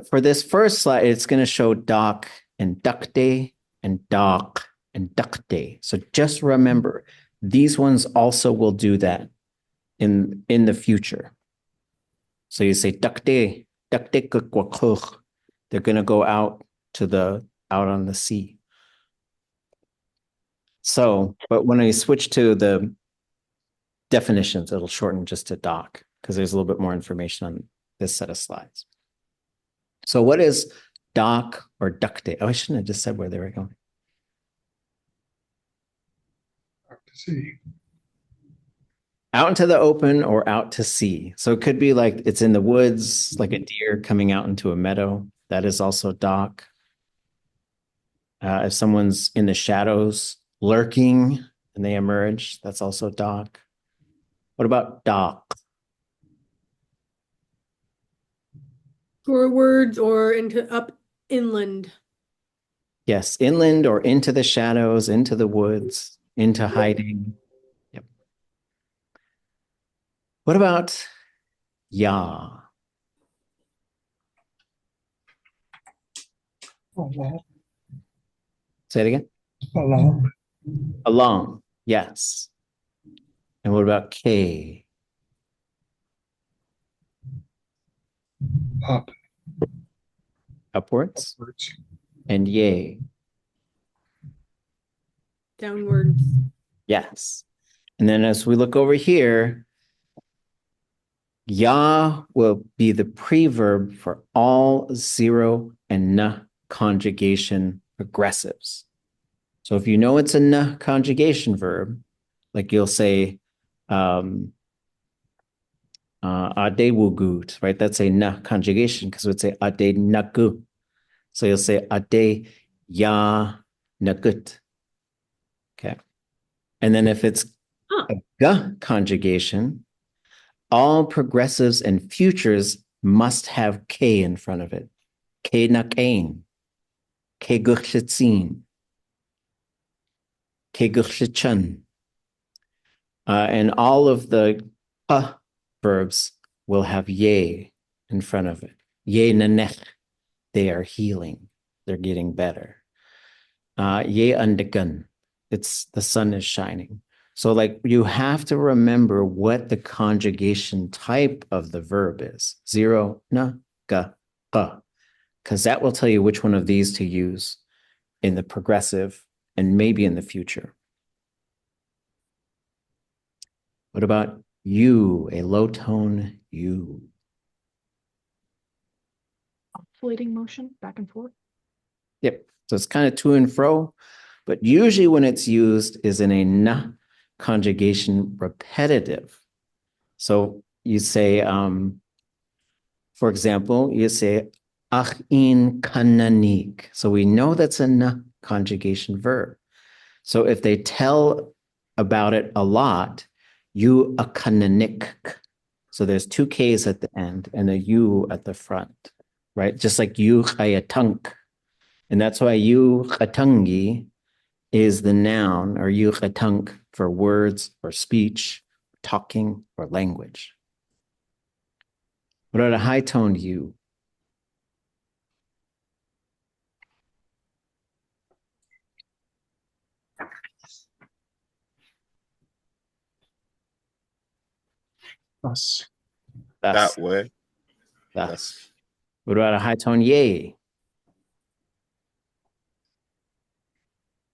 for this first slide, it's going to show doc and ductay and doc and ductay. So just remember, these ones also will do that in the future. So you say ductay, ductay ģuch, they're going to go out on the sea. So, but when I switch to the definitions, it'll shorten just to doc because there's a little bit more information on this set of slides. So what is doc or ductay? Oh, I shouldn't have just said where they were going. Out to sea. Out into the open or out to sea. So it could be like it's in the woods, like a deer coming out into a meadow. That is also doc. If someone's in the shadows lurking and they emerge, that's also doc. What about dock? Forwards or up inland. Yes, inland or into the shadows, into the woods, into hiding. Yep. What about ya? Along. Say it again. Along. Along, yes. And what about K? Up. Upwards. Upwards. And yay. Downwards. Yes. And then as we look over here, ya will be the preverb for all 0 and n conjugation progressives. So if you know it's a n conjugation verb, like you'll say ʼatēwu gut, right? That's a n conjugation because it would say ade nagu. So you'll say ade ya nagut. Okay. And then if it's a g conjugation, all progressives and futures must have k in front of it. K nakain, k guchlitzin, k guchlichun. And all of the verbs will have ye in front of it. Ye nanech, they are healing. They're getting better. Ye undegun, the sun is shining. So like you have to remember what the conjugation type of the verb is. 0, na, ga, ga. Because that will tell you which one of these to use in the progressive and maybe in the future. What about you, a low tone you? Oscillating motion back and forth. Yep. So it's kind of to and fro, but usually when it's used is in a n conjugation repetitive. So you say, for example, you say, ʼatánk. So we know that's a n conjugation verb. So if they tell about it a lot, you ʼatánk. So there's two K's at the end and a U at the front, right? Just like you ʼatánk. And that's why you ʼatángi is the noun, or you ʼatánk, for words or speech, talking or language. What about a high-toned U? Thus. Thus. That way. Thus. What about a high-toned yay?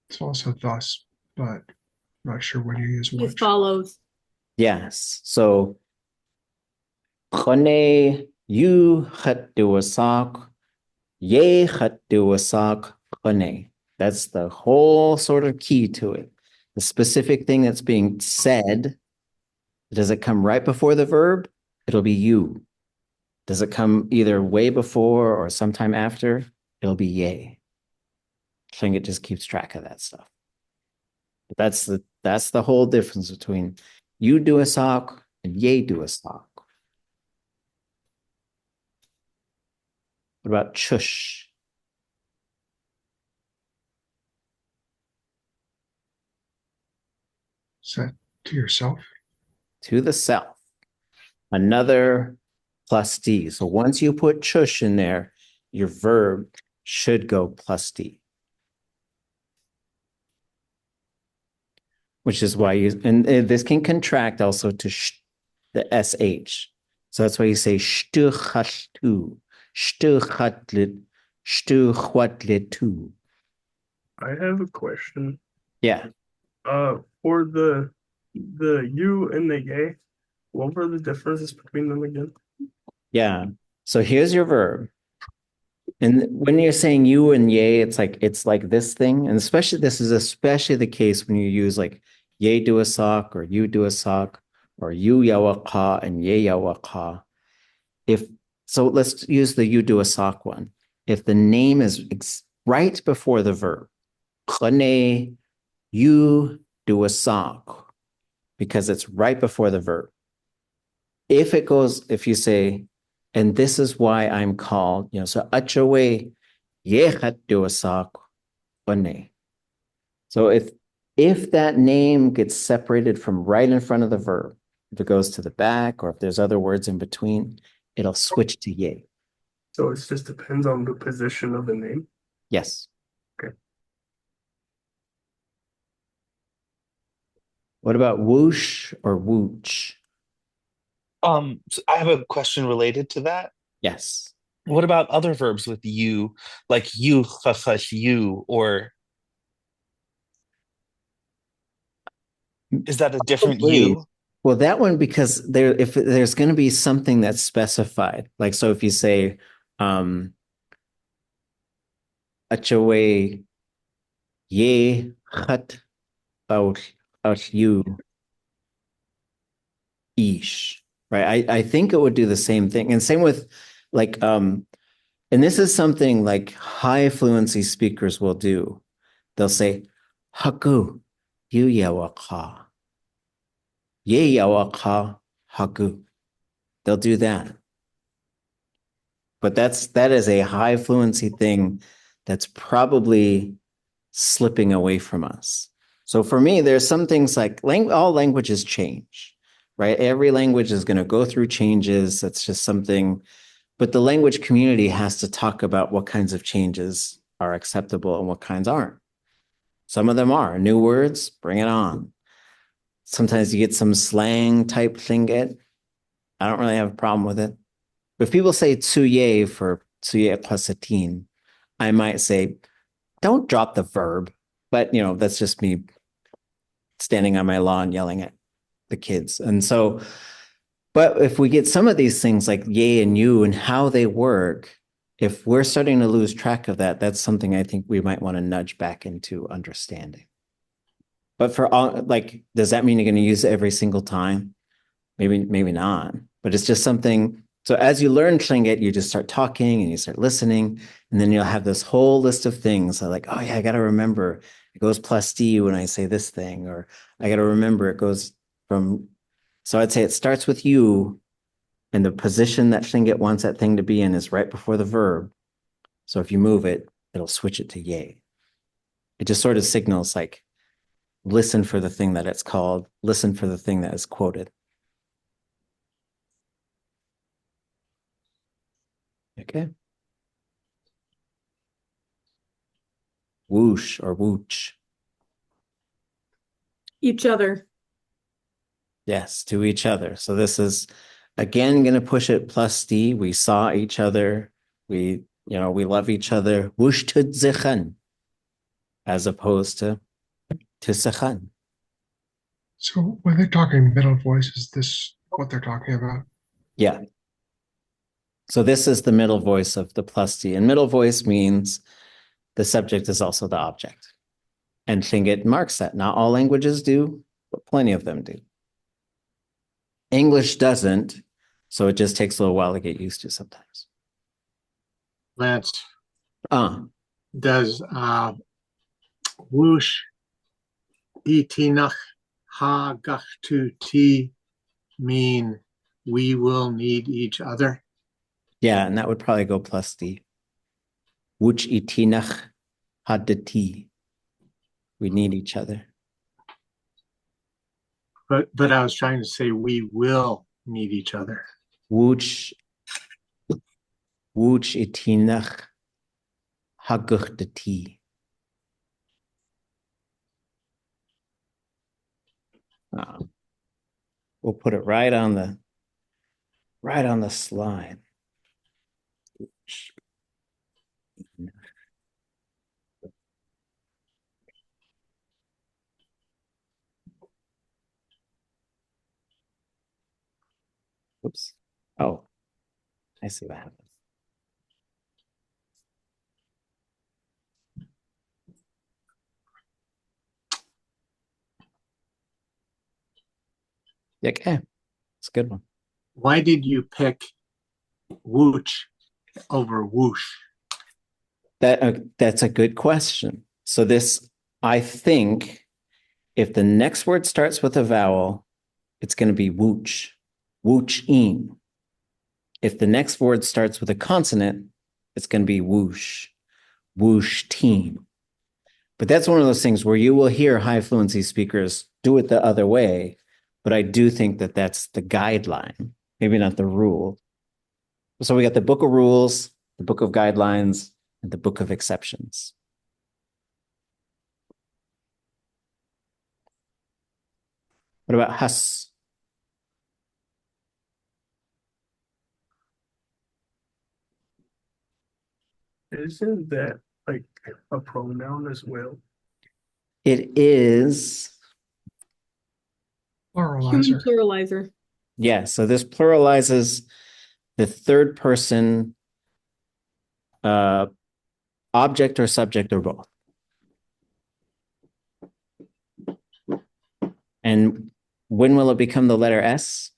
It's also thus, but I'm not sure when you use As which. follows. Yes. So ʼxusax, you ʼatúaxáq, ye ʼatúaxáq ʼxusax. That's the whole sort of key to it. The specific thing that's being said, does it come right before the verb? It'll be you. Does it come either way before or sometime after? It'll be ye. I think it just keeps track of that stuff. But that's the whole difference between you do a sock and ye do a sock. What about chush? Set to yourself. To the self. Another plus D. So once you put chush in there, your verb should go plus D. Which is why you, and this can contract also to the SH. So that's why you say ʼshtuchatu, ʼshtuchwatlitu. I have a question. Yeah. For the you and the ye, what were the differences between them again? Yeah. So here's your verb. And when you're saying you and ye, it's like this thing. And this is especially the case when you use like ye do a sock or you do a sock or you yawaqa and ye yawaqa. So let's use the you do a sock one. If the name is right before the verb, ḳusax, you do a sock, because it's right before the verb. If you say, and this is why I'm called, so ʼatchaway ye do a sock ʻusax. So if that name gets separated from right in front of the verb, if it goes to the back or if there's other words in between, it'll switch to ye. So it just depends on the position of the name? Yes. Okay. What about whoosh or wooch? So I have a question related to that. Yes. What about other verbs with you, like you, ḳusax, you, or is that a different you? Well, that one, because if there's going to be something that's specified, like, so if you say, ʼatchaway ye chat out you ish, right? I think it would do the same thing. And same with like, and this is something like high fluency speakers will do. They'll say, haku, you yawaqa. Ye yawaqa haku. They'll do that. But that is a high fluency thing that's probably slipping away from us. So for me, there's some things like all languages change, right? Every language is going to go through changes. That's just something, but the language community has to talk about what kinds of changes are acceptable and what kinds aren't. Some of them are new words, bring it on. Sometimes you get some slang type thing. I don't really have a problem with it. But if people say tsuye for tsuye ʼpasatin, I might say, don't drop the verb. But, that's just me standing on my lawn yelling at the kids. And so, but if we get some of these things like ye and you and how they work, if we're starting to lose track of that, that's something I think we might want to nudge back into understanding. But for all, like, does that mean you're going to use it every single time? maybe not, but it's just something. So as you learn Tlingit, you just start talking and you start listening, and then you'll have this whole list of things. So like, oh yeah, I got to remember it goes plus D when I say this thing, or I got to remember it goes from. So I'd say it starts with you, and the position that Tlingit wants that thing to be in is right before the verb. So if you move it, it'll switch it to ye. It just sort of signals like, listen for the thing that it's called, listen for the thing that is quoted. Okay. Woosh or wooch. Each other. Yes, to each other. So this is, again, going to push it plus D. We saw each other. We love each other. Woosh tudzichan, as opposed to sechan. So when they're talking middle voice, is this what they're talking about? Yeah. So this is the middle voice of the plus D. And middle voice means the subject is also the object. And Tlingit marks that. Not all languages do, but plenty of them do. English doesn't, so it just takes a little while to get used to sometimes. Lance, does woosh itinach ha gachtu ti mean we will need each other? Yeah, and that would probably go plus D. Wooch itinach hadati. We need each other. But I was trying to say we will need each other. Wooch itinach haguchtati. We'll put it right on the slide. Oops. Oh, I see what happened. Okay, it's a good one. Why did you pick wooch over whoosh? That's a good question. So this, I think, if the next word starts with a vowel, it's going to be wooch, wooch-in. If the next word starts with a consonant, it's going to be whoosh, whoosh-teen. But that's one of those things where you will hear high fluency speakers do it the other way, but I do think that that's the guideline, maybe not the rule. So we got the book of rules, the book of guidelines, and the book of exceptions. What about has? Isn't that like a pronoun as well? It is. Human pluralizer. Yeah, so this pluralizes the third person object or subject or both. And when will it become the letter S?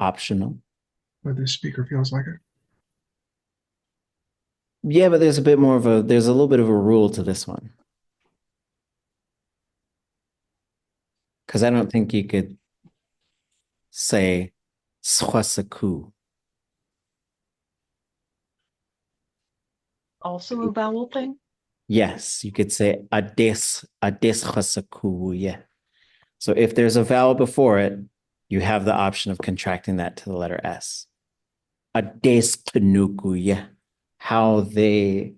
Optional. When the speaker feels like it. Yeah, but there's a little bit of a rule to this one. Because I don't think you could say ʻxusaxu. Also a vowel thing? Yes, you could say ʻxusaxu, yeah. So if there's a vowel before it, you have the option of contracting that to the letter S. ʻAdesqnuku, yeah. How they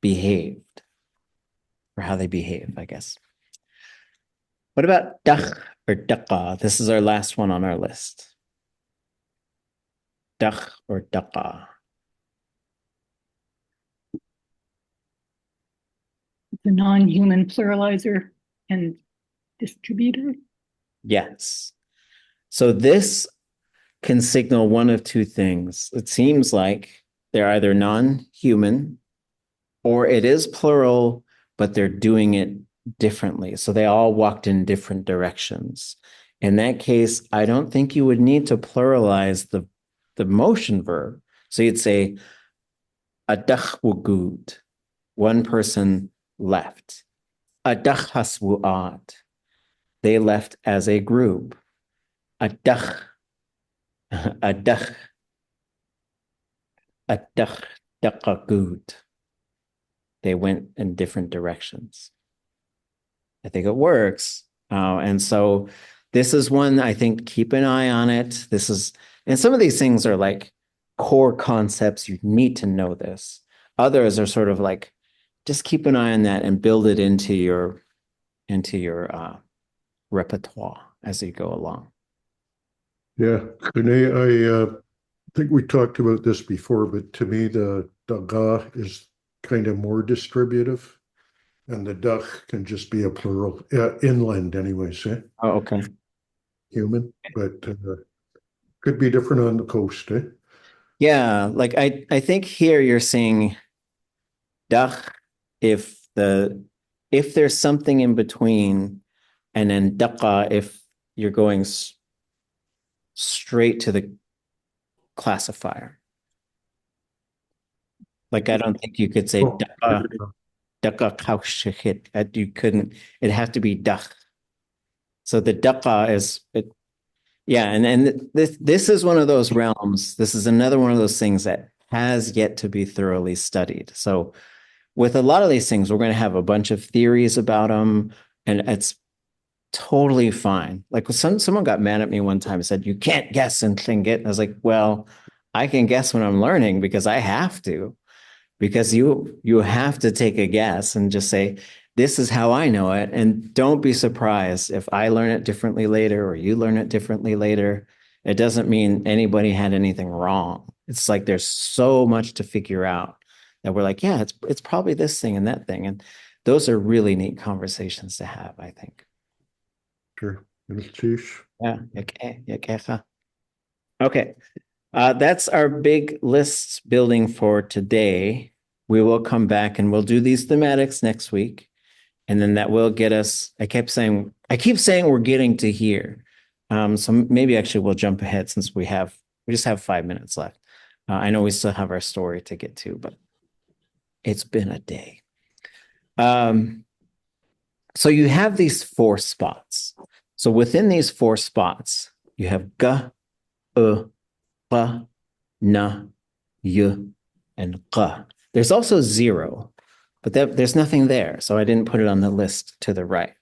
behaved. Or how they behave, I guess. What about dakh or daqa? This is our last one on our list. Dakh or daqa. The non-human pluralizer and distributor. Yes. So this can signal one of two things. It seems like they're either non-human or it is plural, but they're doing it differently. So they all walked in different directions. In that case, I don't think you would need to pluralize the motion verb. So you'd say, adakhwugud, one person left. Adakhaswuat, they left as a group. Adakh, dakagud, they went in different directions. I think it works. And so this is one, I think, keep an eye on it. And some of these things are like core concepts. You need to know this. Others are sort of like, just keep an eye on that and build it into your repertoire as you go along. Yeah, Ḳukahaa, I think we talked about this before, but to me, the daga is kind of more distributive, and the dach can just be a plural, inland anyways. Oh, okay. Human, but could be different on the coast. Yeah, like I think here you're saying dach if there's something in between, and then daqa if you're going straight to the classifier. Like I don't think you could say daqa ḳaushihit. You couldn't. It has to be dach. So the daqa is it. Yeah, and this is one of those realms. This is another one of those things that has yet to be thoroughly studied. So with a lot of these things, we're going to have a bunch of theories about them, and it's totally fine. Like someone got mad at me one time and said, "You can't guess in Tlingit." I was like, "Well, I can guess when I'm learning because I have to, because you have to take a guess and just say, this is how I know it. And don't be surprised if I learn it differently later or you learn it differently later. It doesn't mean anybody had anything wrong. It's like there's so much to figure out that we're like, yeah, it's probably this thing and that thing." And those are really neat conversations to have, I think. Sure. Yeah. Okay. That's our big list building for today. We will come back and we'll do these thematics next week. And then that will get us, I keep saying we're getting to here. So maybe actually we'll jump ahead since we just have 5 minutes left. I know we still have our story to get to, but it's been a day. So you have these 4 spots. So within these 4 spots, you have ga, ba, na, y, and qa. There's also 0, but there's nothing there. So I didn't put it on the list to the right.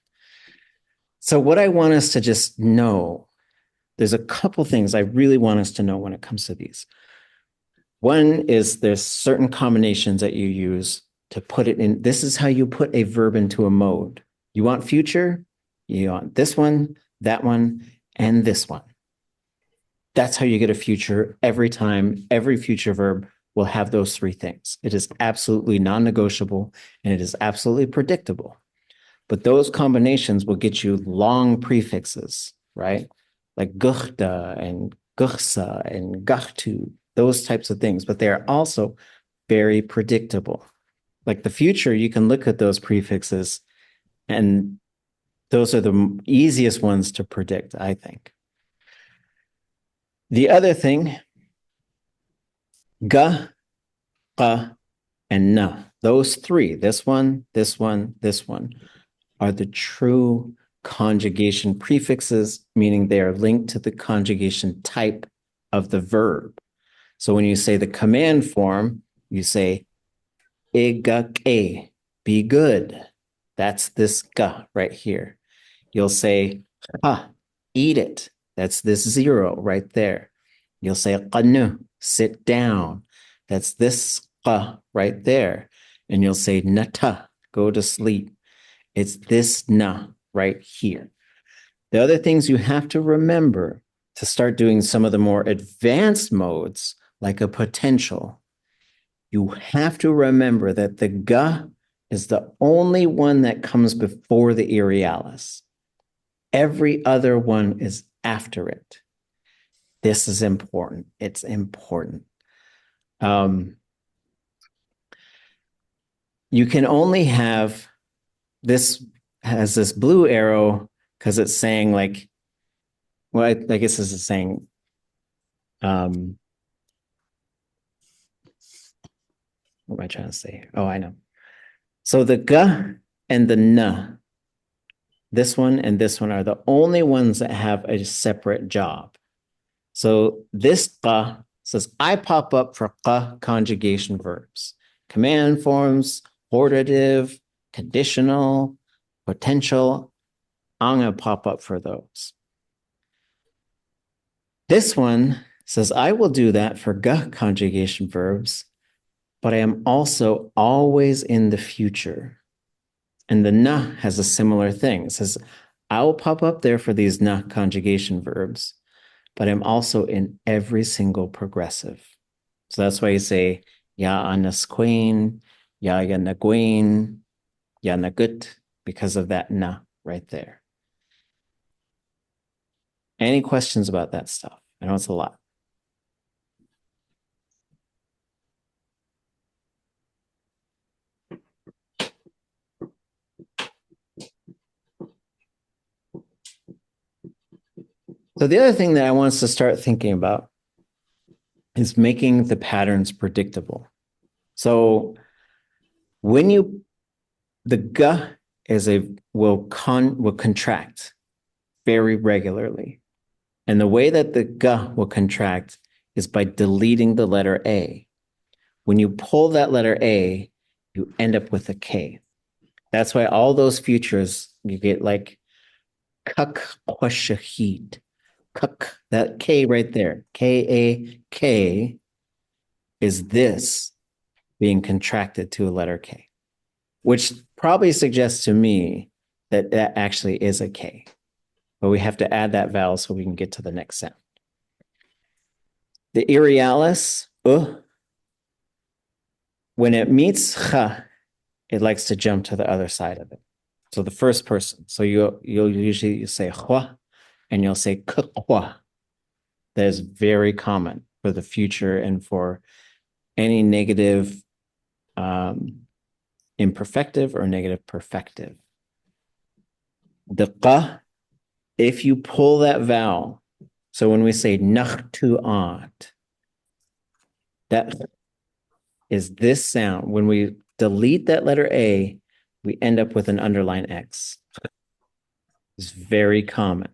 So what I want us to just know, there's a couple things I really want us to know when it comes to these. One is there's certain combinations that you use to put it in. This is how you put a verb into a mode. You want future, you want this one, that one, and this one. That's how you get a future every time. Every future verb will have those 3 things. It is absolutely non-negotiable and it is absolutely predictable. But those combinations will get you long prefixes, right? Like guchta and guchsa and gachtu, those types of things. But they're also very predictable. Like the future, you can look at those prefixes and those are the easiest ones to predict, I think. The other thing, ga, qa, and na, those 3, this one, this one, this one, are the true conjugation prefixes, meaning they are linked to the conjugation type of the verb. So when you say the command form, you say, egake, be good. That's this ga right here. You'll say, ha, eat it. That's this 0 right there. You'll say, qanu, sit down. That's this qa right there. And you'll say, nata, go to sleep. It's this na right here. The other things you have to remember to start doing some of the more advanced modes, like a potential, you have to remember that the ga is the only one that comes before the irialis. Every other one is after it. This is important. It's important. You can only have this, has this blue arrow because it's saying like well, I guess this is saying, what am I trying to say? Oh, I know. So the g and the n, this one and this one are the only ones that have a separate job. So this g says, I pop up for g conjugation verbs, command forms, hortative, conditional, potential. I'm going to pop up for those. This one says, I will do that for g conjugation verbs, but I am also always in the future. And the n has a similar thing. It says, I will pop up there for these n conjugation verbs, but I'm also in every single progressive. So that's why you say, ya anasquain, ya yanagwain, ya nagut, because of that na right there. Any questions about that stuff? I know it's a lot. So the other thing that I want us to start thinking about is making the patterns predictable. So when the g will contract very regularly. And the way that the g will contract is by deleting the letter A. When you pull that letter A, you end up with a K. That's why all those futures, you get like ḳukahaa, that K right there, K-A-K, is this being contracted to a letter K, which probably suggests to me that that actually is a K. But we have to add that vowel so we can get to the next sound. The irialis, when it meets ch, it likes to jump to the other side of it. So the first person. So you'll usually say hua, and you'll say ḳukahaa. That is very common for the future and for any negative imperfective or negative perfective. The qa, if you pull that vowel, so when we say ʼatudli.átk, that is this sound. When we delete that letter A, we end up with an underline X. It's very common.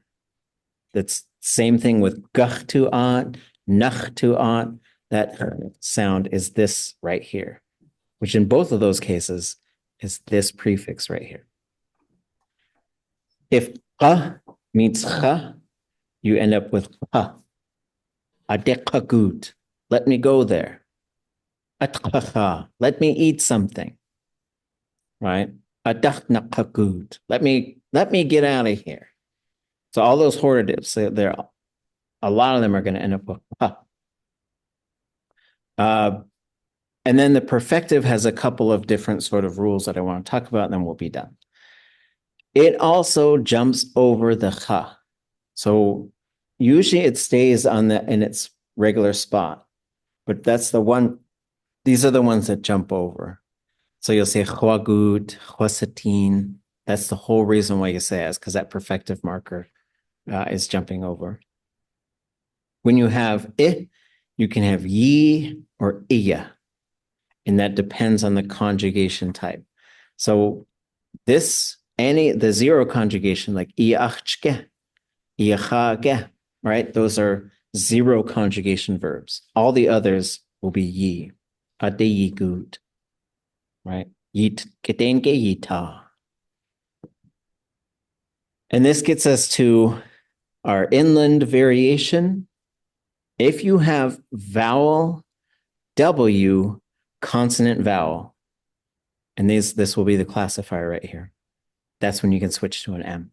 That's same thing with gáhtú'át, náhtú'át. That sound is this right here, which in both of those cases is this prefix right here. If qa meets ха, you end up with ha. Adekhagut, let me go there. Ātkhahaa, let me eat something. Right? Adakhnakagut, let me get out of here. So all those hortatives, there, a lot of them are going to end up with ha. And then the perfective has a couple of different sort of rules that I want to talk about, and then we'll be done. It also jumps over the ha. So usually it stays in its regular spot, but that's the one. These are the ones that jump over. So you'll say ḥwagut, ḥwasatín. That's the whole reason why you say it, is because that perfective marker is jumping over. When you have I, you can have yi or iya, and that depends on the conjugation type. So the zero conjugation, like iachke, iachage, right? Those are zero conjugation verbs. All the others will be yi. Adeyigut, right? Yit ketenke yita. And this gets us to our inland variation. If you have vowel W, consonant vowel, and this will be the classifier right here, that's when you can switch to an M.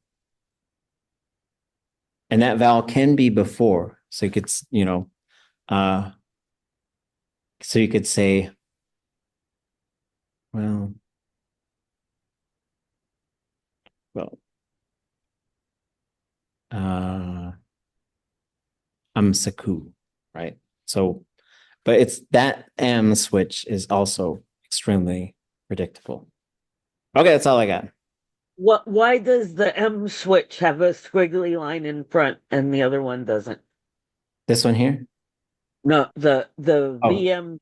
And that vowel can be before. So you could, so you could say, amsaku, right? So, but it's that M switch is also extremely predictable. Okay, that's all I got. Why does the M switch have a squiggly line in front and the other one doesn't? This one here? No, the Oh. VM,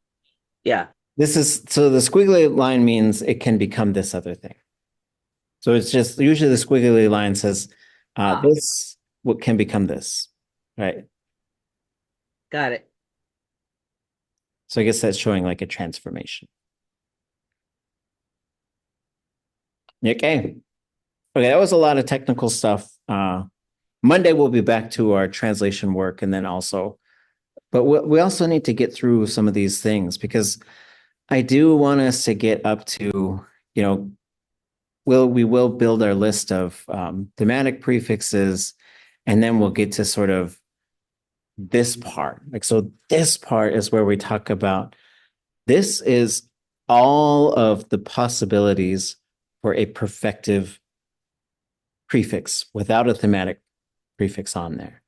yeah. This is, so the squiggly line means it can become this other thing. So it's just, usually the squiggly line says, this what can become this, right? Got it. So I guess that's showing like a transformation. Okay. Okay, that was a lot of technical stuff. Monday we'll be back to our translation work, and then also, but we also need to get through some of these things, because I do want us to get up to, you know, we will build our list of thematic prefixes, and then we'll get to sort of this part. Like, so this part is where we talk about, this is all of the possibilities for a perfective prefix without a thematic prefix on there.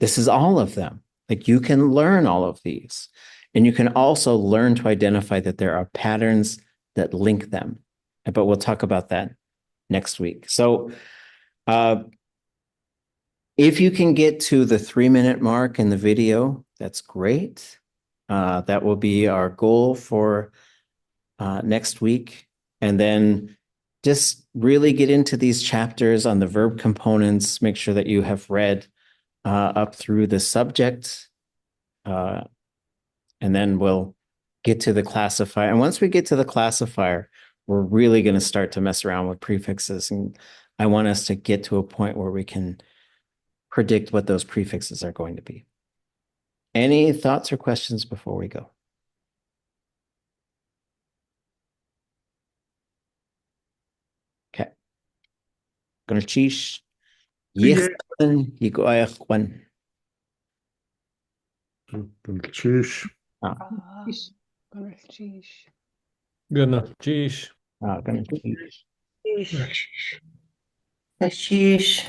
This is all of them. Like, you can learn all of these, and you can also learn to identify that there are patterns that link them. But we'll talk about that next week. So if you can get to the 3-minute mark in the video, that's great. That will be our goal for next week. And then just really get into these chapters on the verb components. Make sure that you have read up through the subject. And then we'll get to the classifier. And once we get to the classifier, we're really going to start to mess around with prefixes. And I want us to get to a point where we can predict what those prefixes are going to be. Any thoughts or questions before we go? Okay. Gonna cheesh. Yes. Sheesh. Gonna cheesh. Gonna cheesh. Sheesh. Sheesh.